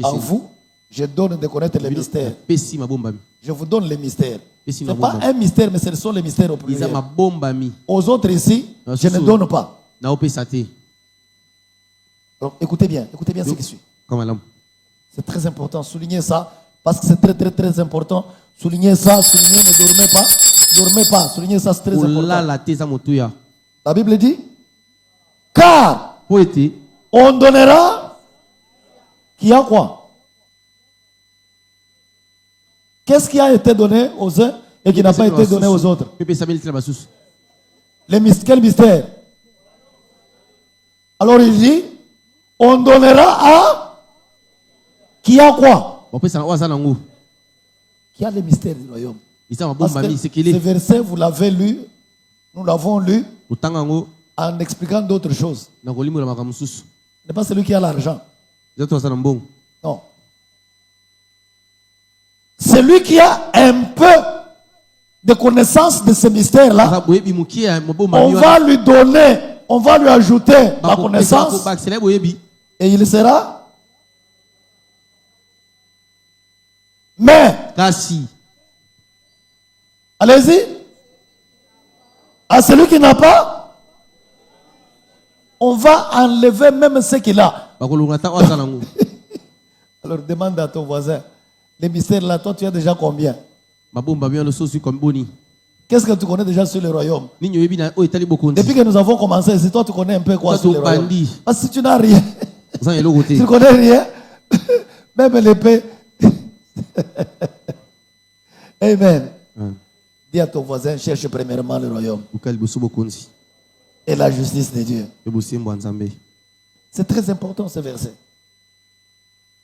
à vous, je donne de connaître les mystères. Je vous donne les mystères. Ce n'est pas un mystère, mais ce sont les mystères au pluriel. Aux autres ici, je ne donne pas. Donc, écoutez bien ce qui suit. C'est très important, soulignez ça, parce que c'est très très très important. Soulignez ça, ne dormez pas, soulignez ça, c'est très important. La Bible dit, car on donnera, qui a quoi? Qu'est-ce qui a été donné aux uns et qui n'a pas été donné aux autres? Quel mystère? Alors il dit, on donnera à qui a quoi? Qui a le mystère du royaume? Parce que ce verset, vous l'avez lu, nous l'avons lu en expliquant d'autres choses. Ce n'est pas celui qui a l'argent. Non. Celui qui a un peu de connaissance de ce mystère-là, on va lui donner, on va lui ajouter la connaissance et il sera. Mais Allez-y. À celui qui n'a pas, on va enlever même ce qu'il a. Alors demande à ton voisin, les mystères là, toi tu as déjà combien? Qu'est-ce que tu connais déjà sur le royaume? Depuis que nous avons commencé, c'est toi tu connais un peu quoi sur le royaume? Parce que si tu n'as rien, tu ne connais rien, même l'épée. Amen. Dis à ton voisin, cherche premièrement le royaume et la justice de Dieu. C'est très important ce verset.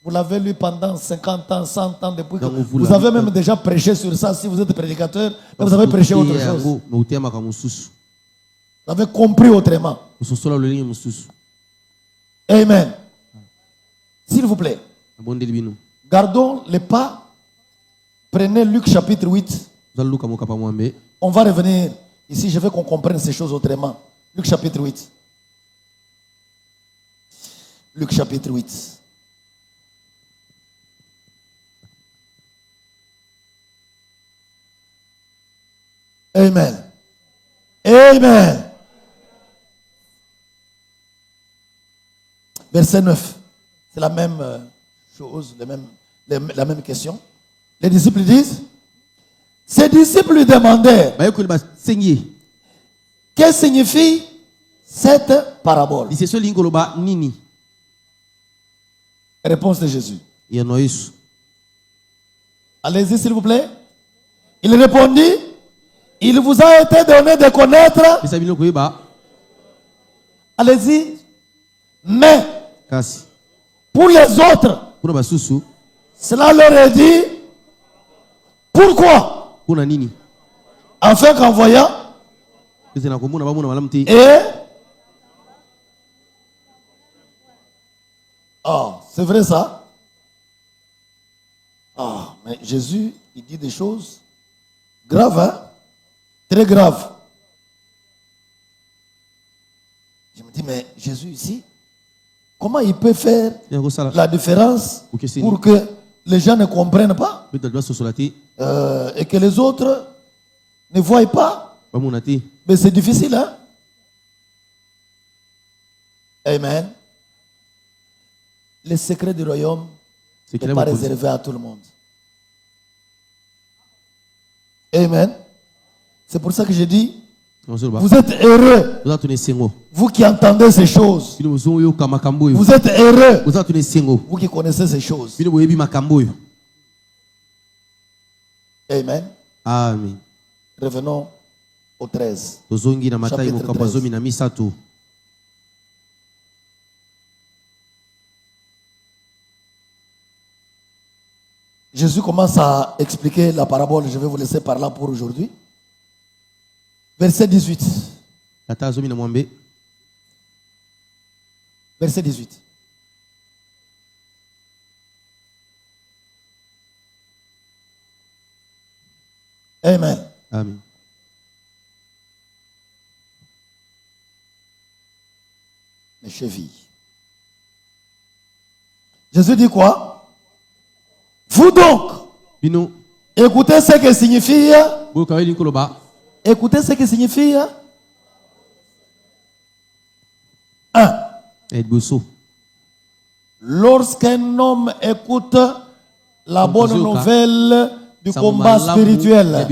Vous l'avez lu pendant 50 ans, 100 ans depuis que vous avez même déjà prêché sur ça. Si vous êtes prédicateur, mais vous avez prêché autre chose. Vous avez compris autrement. Amen. S'il vous plaît, gardons les pas. Prenez Luc chapitre 8. On va revenir ici. Je veux qu'on comprenne ces choses autrement. Luc chapitre 8. Luc chapitre 8. Amen. Amen. Verset 9. C'est la même chose, la même question. Les disciples disent, ces disciples lui demandèrent, que signifie cette parabole? Réponse de Jésus. Allez-y s'il vous plaît. Il répondit, il vous a été donné de connaître. Allez-y. Mais pour les autres, cela leur est dit. Pourquoi? Afin qu'en voyant et c'est vrai ça? Mais Jésus, il dit des choses graves, hein? Très graves. Je me dis, mais Jésus ici, comment il peut faire la différence pour que les gens ne comprennent pas et que les autres ne voient pas? Mais c'est difficile, hein? Amen. Le secret du royaume n'est pas réservé à tout le monde. Amen. C'est pour ça que je dis, vous êtes heureux. Vous qui entendez ces choses. Vous êtes heureux. Vous qui connaissez ces choses. Amen. Amen. Revenons au 13. Chapitre 13. Jésus commence à expliquer la parabole. Je vais vous laisser par là pour aujourd'hui. Verset 18. Verset 18. Amen. Amen. Mes chevilles. Jésus dit quoi? Vous donc, écoutez ce que signifie. Écoutez ce que signifie. 1. Lorsqu'un homme écoute la bonne nouvelle du combat spirituel.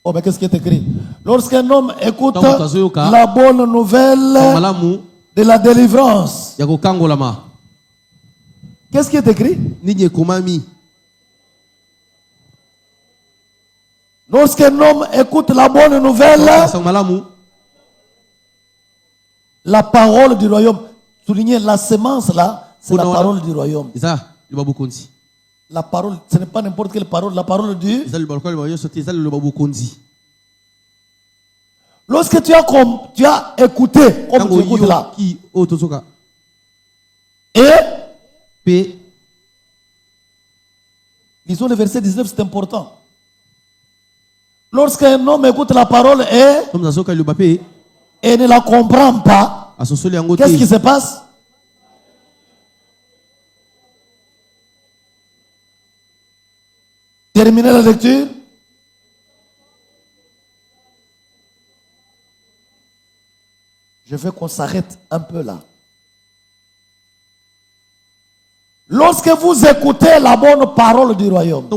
Oh, mais qu'est-ce qui est écrit? Lorsqu'un homme écoute la bonne nouvelle de la délivrance. Qu'est-ce qui est écrit? Lorsqu'un homme écoute la bonne nouvelle, la parole du royaume, soulignez la semence là, c'est la parole du royaume. La parole, ce n'est pas n'importe quelle parole, la parole du. Lorsque tu as écouté, comme tu écoutes là, et lisons le verset 19, c'est important. Lorsqu'un homme écoute la parole et ne la comprend pas, qu'est-ce qui se passe? Terminez la lecture. veux qu'on s'arrête un peu là. Lorsque vous écoutez la bonne parole du royaume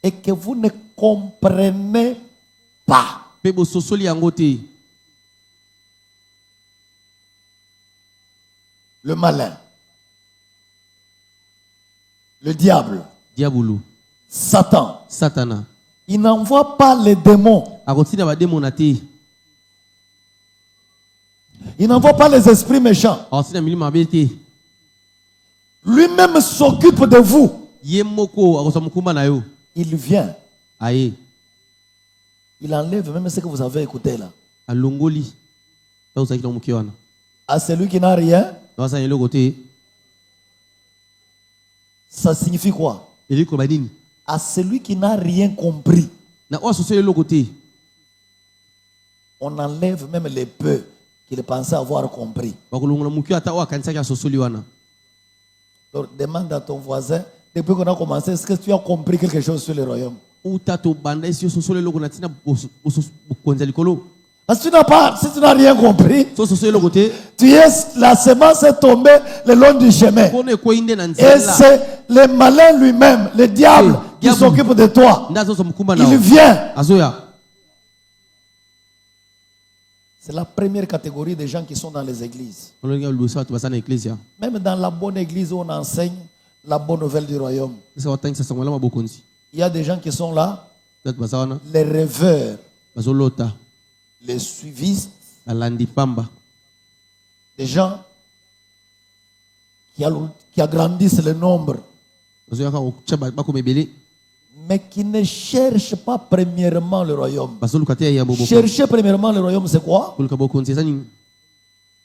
et que vous ne comprenez pas, le malin, le diable, Satan, il n'envoie pas les démons. Il n'envoie pas les esprits méchants. Lui-même s'occupe de vous. Il vient. Il enlève même ce que vous avez écouté là. À celui qui n'a rien, ça signifie quoi? À celui qui n'a rien compris, on enlève même les peu qu'il pensait avoir compris. Donc demande à ton voisin, depuis qu'on a commencé, est-ce que tu as compris quelque chose sur le royaume? Parce que si tu n'as rien compris, la semence est tombée le long du chemin. Et c'est le malin lui-même, le diable, qui s'occupe de toi. Il vient. C'est la première catégorie des gens qui sont dans les églises. Même dans la bonne église où on enseigne la bonne nouvelle du royaume, il y a des gens qui sont là, les rêveurs, les suivistes, des gens qui agrandissent le nombre, mais qui ne cherchent pas premièrement le royaume. Chercher premièrement le royaume, c'est quoi?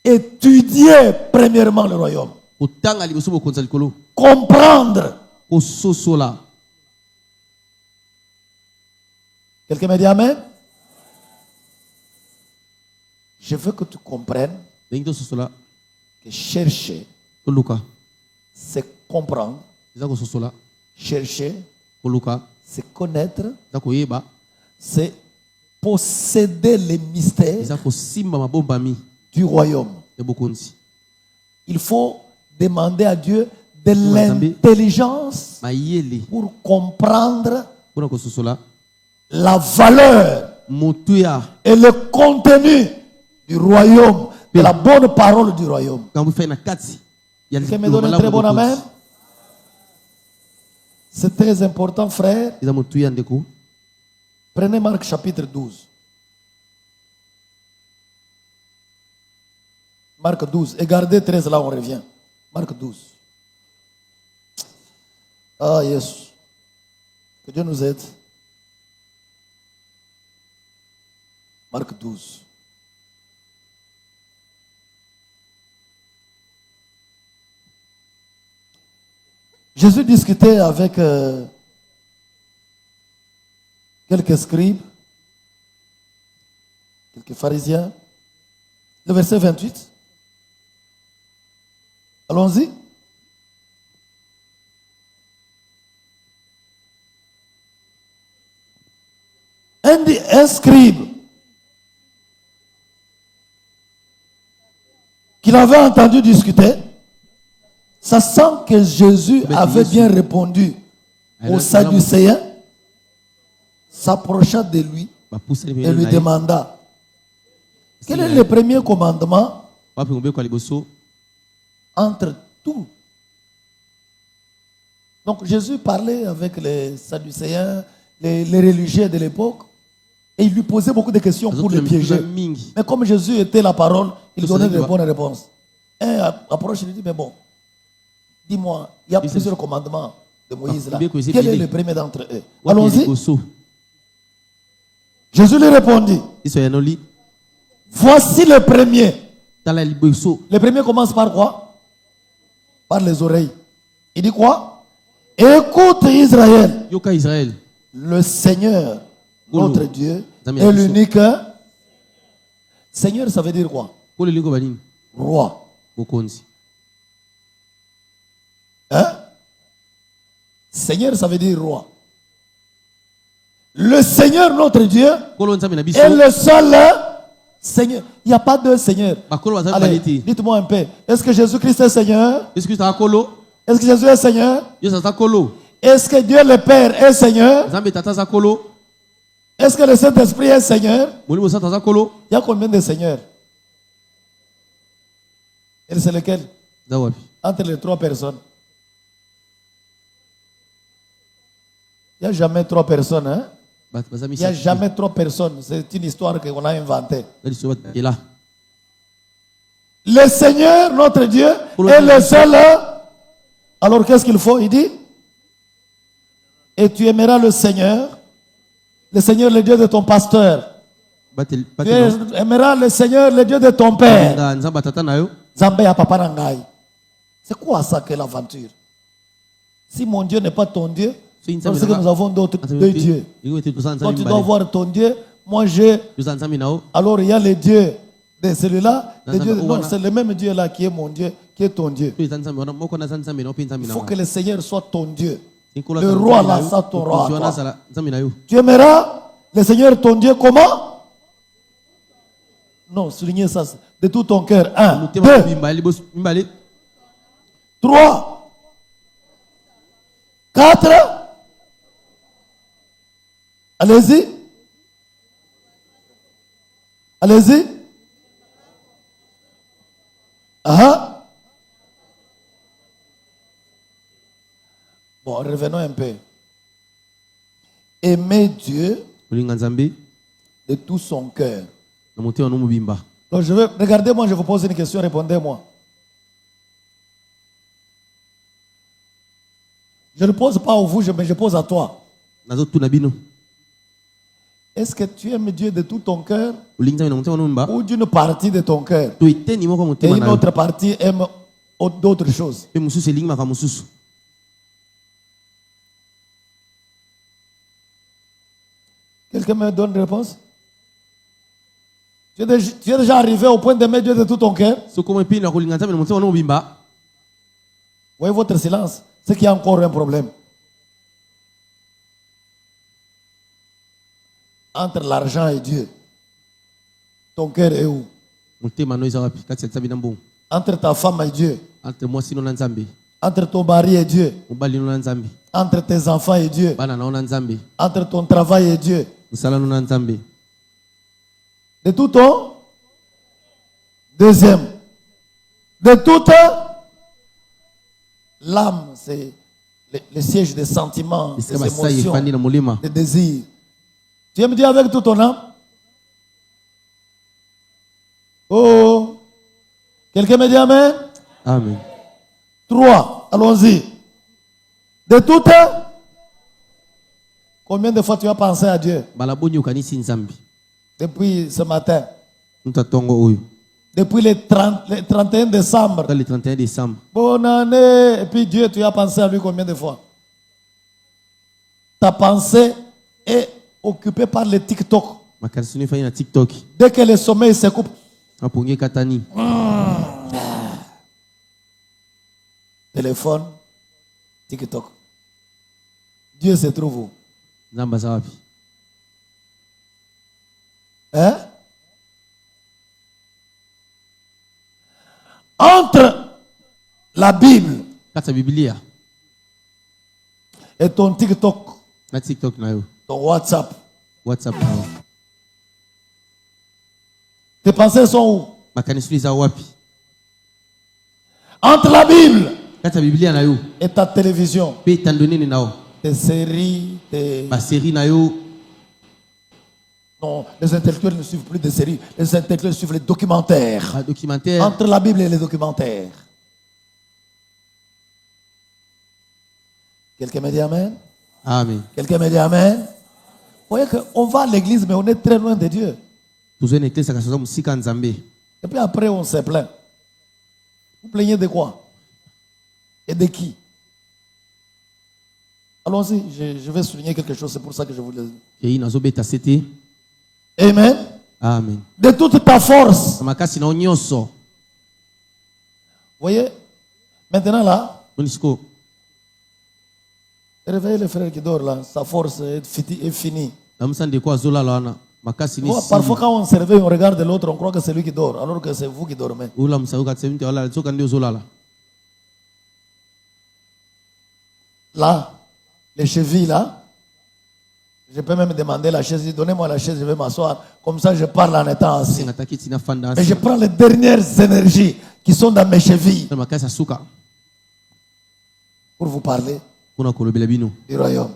Étudier premièrement le royaume. Comprendre. Quelqu'un me dit amen? Je veux que tu comprennes que chercher, c'est comprendre. Chercher, c'est connaître, c'est posséder les mystères du royaume. Il faut demander à Dieu de l'intelligence pour comprendre la valeur et le contenu du royaume, de la bonne parole du royaume. Quelqu'un me donne un très bon amen? C'est très important, frère. Prenez Marc chapitre 12. Marc 12. Et gardez 13, là on revient. Marc 12. Ah, yes. Que Dieu nous aide. Marc 12. Jésus discutait avec quelques scribes, quelques pharisiens. Le verset 28. Allons-y. Un scribe qu'il avait entendu discuter, sachant que Jésus avait bien répondu aux Sadducéens, s'approcha de lui et lui demanda: quel est le premier commandement entre tous? Donc Jésus parlait avec les Sadducéens, les religieux de l'époque, et il lui posait beaucoup de questions pour le piéger. Mais comme Jésus était la parole, il donnait de bonnes réponses. Un approche et lui dit: mais bon, dis-moi, il y a plusieurs commandements de Moïse là. Quel est le premier d'entre eux? Allons-y. Jésus lui répondit: voici le premier. Le premier commence par quoi? Par les oreilles. Il dit quoi? Écoute Israël. Le Seigneur, notre Dieu, est l'unique. Seigneur, ça veut dire quoi? Roi. Hein? Seigneur, ça veut dire roi. Le Seigneur, notre Dieu, est le seul Seigneur. Il n'y a pas de Seigneur. Allez, dites-moi un peu. Est-ce que Jésus-Christ est Seigneur? Est-ce que Jésus est Seigneur? Est-ce que Dieu le Père est Seigneur? Est-ce que le Saint-Esprit est Seigneur? Il y a combien de seigneurs? Et c'est lequel? Entre les trois personnes. Il n'y a jamais trois personnes. Hein? Il n'y a jamais trois personnes. C'est une histoire qu'on a inventée. Le Seigneur, notre Dieu, est le seul. Alors qu'est-ce qu'il faut? Il dit, et tu aimeras le Seigneur, le Dieu de ton pasteur. Tu aimeras le Seigneur, le Dieu de ton père. C'est quoi ça que l'aventure? Si mon Dieu n'est pas ton Dieu, parce que nous avons deux dieux. Quand tu dois voir ton Dieu, moi j'ai. Alors il y a les dieux de celui-là. Non, c'est le même Dieu là qui est mon Dieu, qui est ton Dieu. Il faut que le Seigneur soit ton Dieu. Le roi là, ça ton roi. Tu aimeras le Seigneur ton Dieu comment? Non, soulignez ça. De tout ton cœur. 1, 2, 3, 4. Allez-y. Allez-y. Ah. Bon, revenons un peu. Aimer Dieu de tout son cœur. Donc regardez-moi, je vous pose une question, répondez-moi. Je ne pose pas à vous, mais je pose à toi. Est-ce que tu aimes Dieu de tout ton cœur ou d'une partie de ton cœur et une autre partie aime d'autres choses? Quelqu'un me donne une réponse? Tu es déjà arrivé au point d'aimer Dieu de tout ton cœur? Voyez votre silence, c'est qu'il y a encore un problème. Entre l'argent et Dieu, ton cœur est où? Entre ta femme et Dieu, entre ton mari et Dieu, entre tes enfants et Dieu, entre ton travail et Dieu, de tout ton deuxième, de toute l'âme, c'est le siège des sentiments, des émotions, des désirs. Tu aimes Dieu avec tout ton âme? Oh, quelqu'un me dit amen? Amen. 3, allons-y. De tout. Combien de fois tu as pensé à Dieu? Depuis ce matin. Depuis le 31 décembre. Bonne année. Et puis Dieu, tu as pensé à lui combien de fois? Ta pensée est occupé par le TikTok. Dès que le sommeil se coupe. Téléphone, TikTok. Dieu se trouve où? Hein? Entre la Bible et ton TikTok, ton WhatsApp. Tes pensées sont où? Entre la Bible et ta télévision, tes séries, Non, les intellectuels ne suivent plus des séries. Les intellectuels suivent les documentaires. Entre la Bible et les documentaires. Quelqu'un me dit amen? Amen. Quelqu'un me dit amen? Vous voyez qu'on va à l'église, mais on est très loin de Dieu. Et puis après, on se plaint. Vous plaignez de quoi? Et de qui? Allons-y, je vais souligner quelque chose, c'est pour ça que je vous le dis. Amen. Amen. De toute ta force. Vous voyez? Maintenant là, réveillez le frère qui dort là, sa force est finie. Parfois, quand on se réveille, on regarde l'autre, on croit que c'est lui qui dort, alors que c'est vous qui dormez. Là, les chevilles, là, je peux même demander la chaise, donnez-moi la chaise, je vais m'asseoir. Comme ça, je parle en étant assis. Mais je prends les dernières énergies qui sont dans mes chevilles pour vous parler du royaume.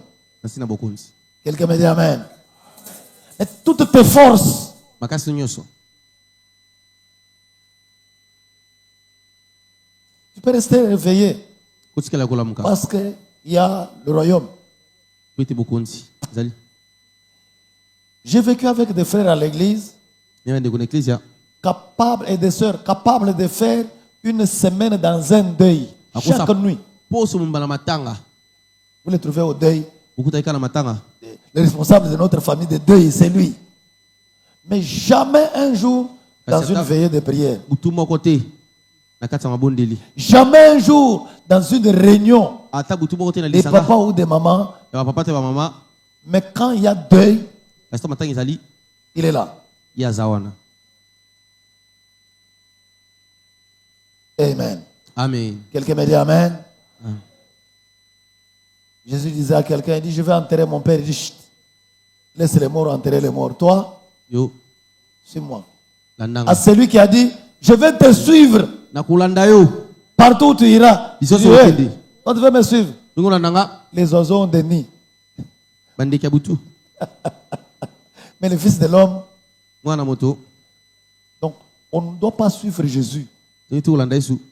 Quelqu'un me dit Amen. Et toutes tes forces, tu peux rester réveillé parce qu'il y a le royaume. J'ai vécu avec des frères à l'église capables et des sœurs capables de faire une semaine dans un deuil chaque nuit. Vous les trouvez au deuil. Le responsable de notre famille de deuil, c'est lui. Mais jamais un jour dans une veillée de prière. Jamais un jour dans une réunion des papas ou des mamans. Mais quand il y a deuil, il est là. Amen. Amen. Quelqu'un me dit Amen. Jésus disait à quelqu'un, il dit, je vais enterrer mon père. Il dit, chut, laisse les morts enterrer les morts. Toi, c'est moi. À celui qui a dit, je vais te suivre. Partout où tu iras. Tu dis, hey, toi tu veux me suivre. Les oiseaux ont des nids. Mais le Fils de l'homme, donc on ne doit pas suivre Jésus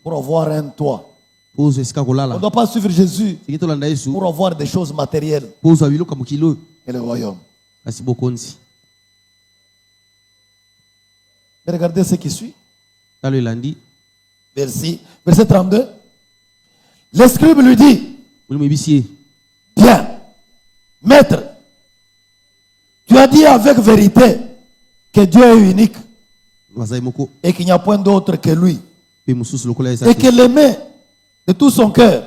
pour avoir un toit. On ne doit pas suivre Jésus pour avoir des choses matérielles. Et le royaume. Mais regardez ce qui suit. Verset 32. Le scribe lui dit, bien, maître, tu as dit avec vérité que Dieu est unique et qu'il n'y a point d'autre que lui. Et que l'aimer de tout son cœur,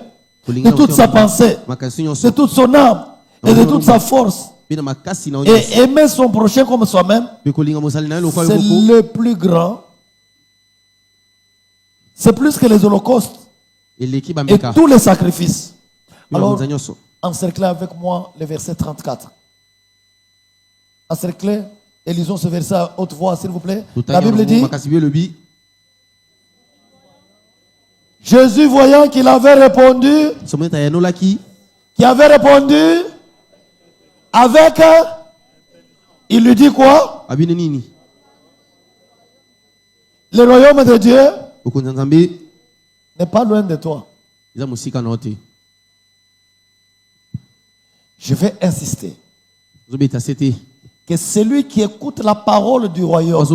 de toute sa pensée, de toute son âme et de toute sa force, et aimer son prochain comme soi-même, c'est le plus grand. C'est plus que les holocaustes et tous les sacrifices. Alors, encerclez avec moi le verset 34. Encerclez et lisons ce verset à haute voix, s'il vous plaît. La Bible dit, Jésus, voyant qu'il avait répondu, avec, il lui dit quoi? Le royaume de Dieu n'est pas loin de toi. Je vais insister que celui qui écoute la parole du royaume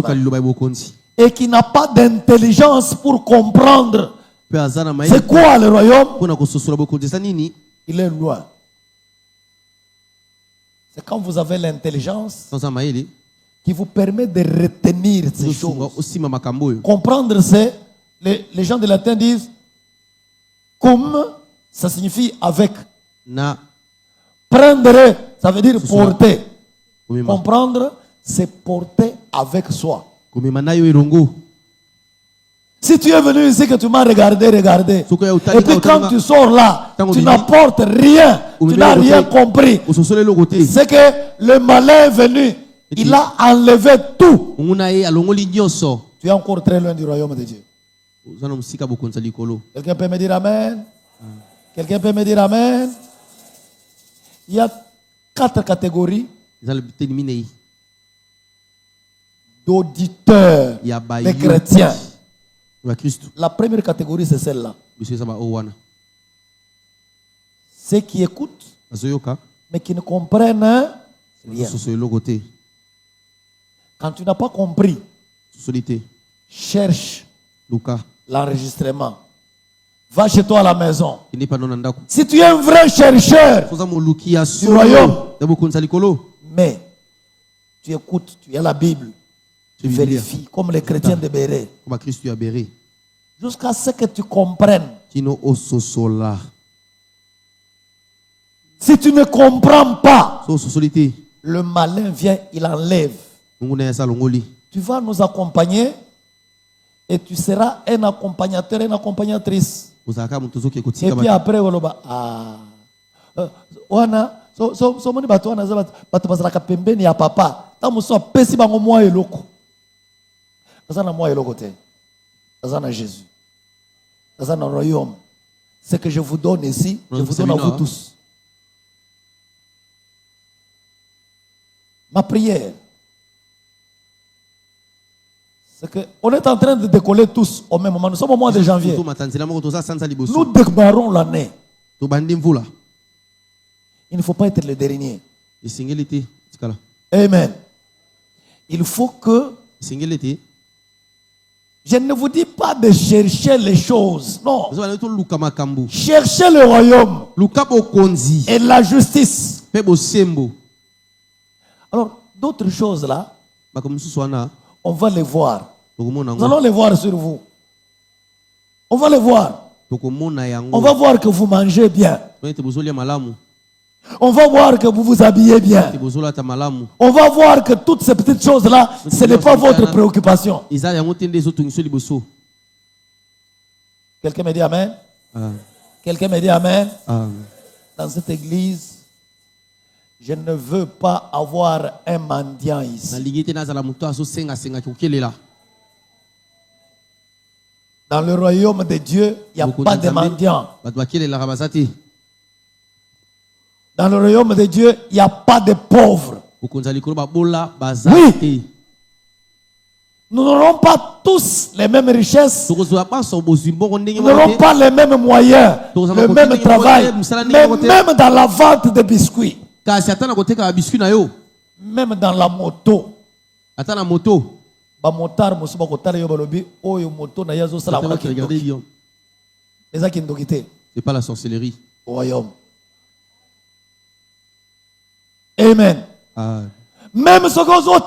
et qui n'a pas d'intelligence pour comprendre c'est quoi le royaume, il est loin. C'est quand vous avez l'intelligence qui vous permet de retenir ces choses. Comprendre, c'est, les gens de latin disent, comme, ça signifie avec. Prendre, ça veut dire porter. Comprendre, c'est porter avec soi. Si tu es venu ici que tu m'as regardé. Et puis quand tu sors là, tu n'apportes rien. Tu n'as rien compris. C'est que le malin est venu. Il a enlevé tout. Tu es encore très loin du royaume de Dieu. Quelqu'un peut me dire Amen? Quelqu'un peut me dire Amen? Il y a 4 catégories d'auditeurs, des chrétiens. La première catégorie, c'est celle-là. Ceux qui écoutent, mais qui ne comprennent rien. Quand tu n'as pas compris, cherche l'enregistrement. Va chez toi à la maison. Si tu es un vrai chercheur du royaume, mais tu écoutes, tu as la Bible, tu vérifies, comme les chrétiens de Béret, jusqu'à ce que tu comprennes. Si tu ne comprends pas, le malin vient, il enlève Tu vas nous accompagner et tu seras un accompagnateur, une accompagnatrice. Et puis après, so moni bato wana bato bazalaka pembeni ya papa ta moso apesi bango mwa eloko aza na mwa eloko te aza na Jésus aza na royaume. Ce que je vous donne ici, je vous donne à vous tous. Ma prière, c'est que on est en train de décoller tous au même moment. Nous sommes au mois de janvier. Nous démarrons l'année. Il ne faut pas être le dernier. Amen. Il faut que... Je ne vous dis pas de chercher les choses. Non. Cherchez le royaume. Et la justice. Alors, d'autres choses là, on va les voir. Nous allons les voir sur vous. On va les voir. On va voir que vous mangez bien. On va voir que vous vous habillez bien. On va voir que toutes ces petites choses-là, ce n'est pas votre préoccupation. Quelqu'un me dit Amen? Quelqu'un me dit Amen? Dans cette église, je ne veux pas avoir un mendiant ici. Dans le royaume de Dieu, il n'y a pas de mendiant. Dans le royaume de Dieu, il n'y a pas de pauvres. Oui. Nous n'aurons pas tous les mêmes richesses. Nous n'aurons pas les mêmes moyens, le même travail. Mais même dans la vente de biscuits. Même dans la moto. C'est pas la sorcellerie. Au royaume. Amen. Même ce que vous avez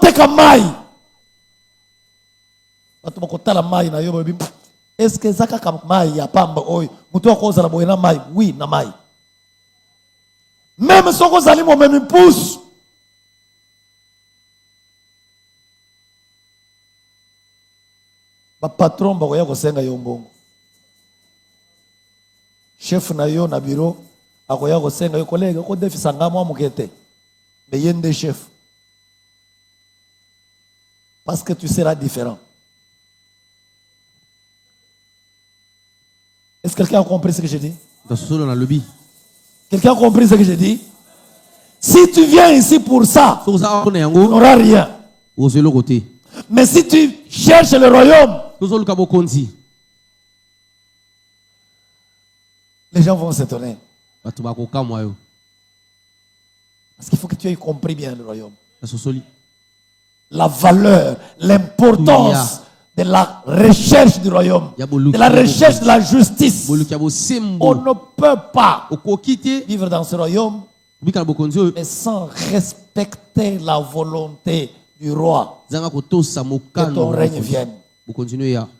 est-ce que ça a ya pamba oy muto akozala boyena mai oui na mai même ce que vous allez même pousse ba patron ba koya kosenga yo mbongo chef na yo na bureau akoya kosenga yo collègue ko defisa ngamo mukete mais yende chef parce que tu seras différent. Est-ce que quelqu'un a compris ce que je dis? Quelqu'un a compris ce que je dis? Si tu viens ici pour ça, tu n'auras rien. Mais si tu cherches le royaume, les gens vont s'étonner. Parce qu'il faut que tu aies compris bien le royaume. La valeur, l'importance de la recherche du royaume, de la recherche de la justice. On ne peut pas vivre dans ce royaume mais sans respecter la volonté du roi. Que ton règne vienne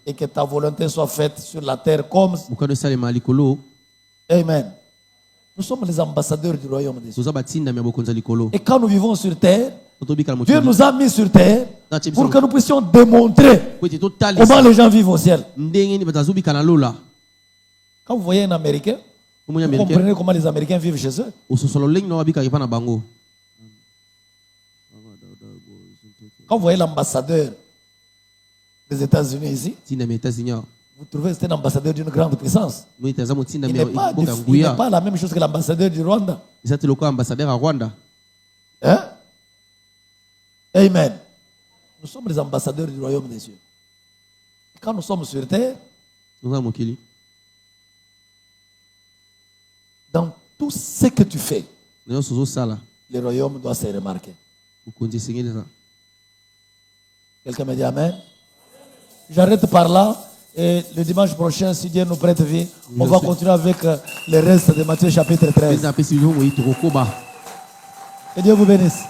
et que ta volonté soit faite sur la terre comme... Amen. Nous sommes les ambassadeurs du royaume de Dieu. Et quand nous vivons sur terre, Dieu nous a mis sur terre pour que nous puissions démontrer comment les gens vivent au ciel. Quand vous voyez un Américain, vous comprenez comment les Américains vivent chez eux. Quand vous voyez l'ambassadeur des États-Unis ici, vous trouvez que c'est un ambassadeur d'une grande puissance. Il n'est pas la même chose que l'ambassadeur du Rwanda. Hein? Amen. Nous sommes les ambassadeurs du royaume des cieux. Et quand nous sommes sur terre, dans tout ce que tu fais, le royaume doit se remarquer. Quelqu'un me dit Amen? J'arrête par là. Et le dimanche prochain, si Dieu nous prête vie, on va continuer avec le reste de Matthieu chapitre 13. Que Dieu vous bénisse.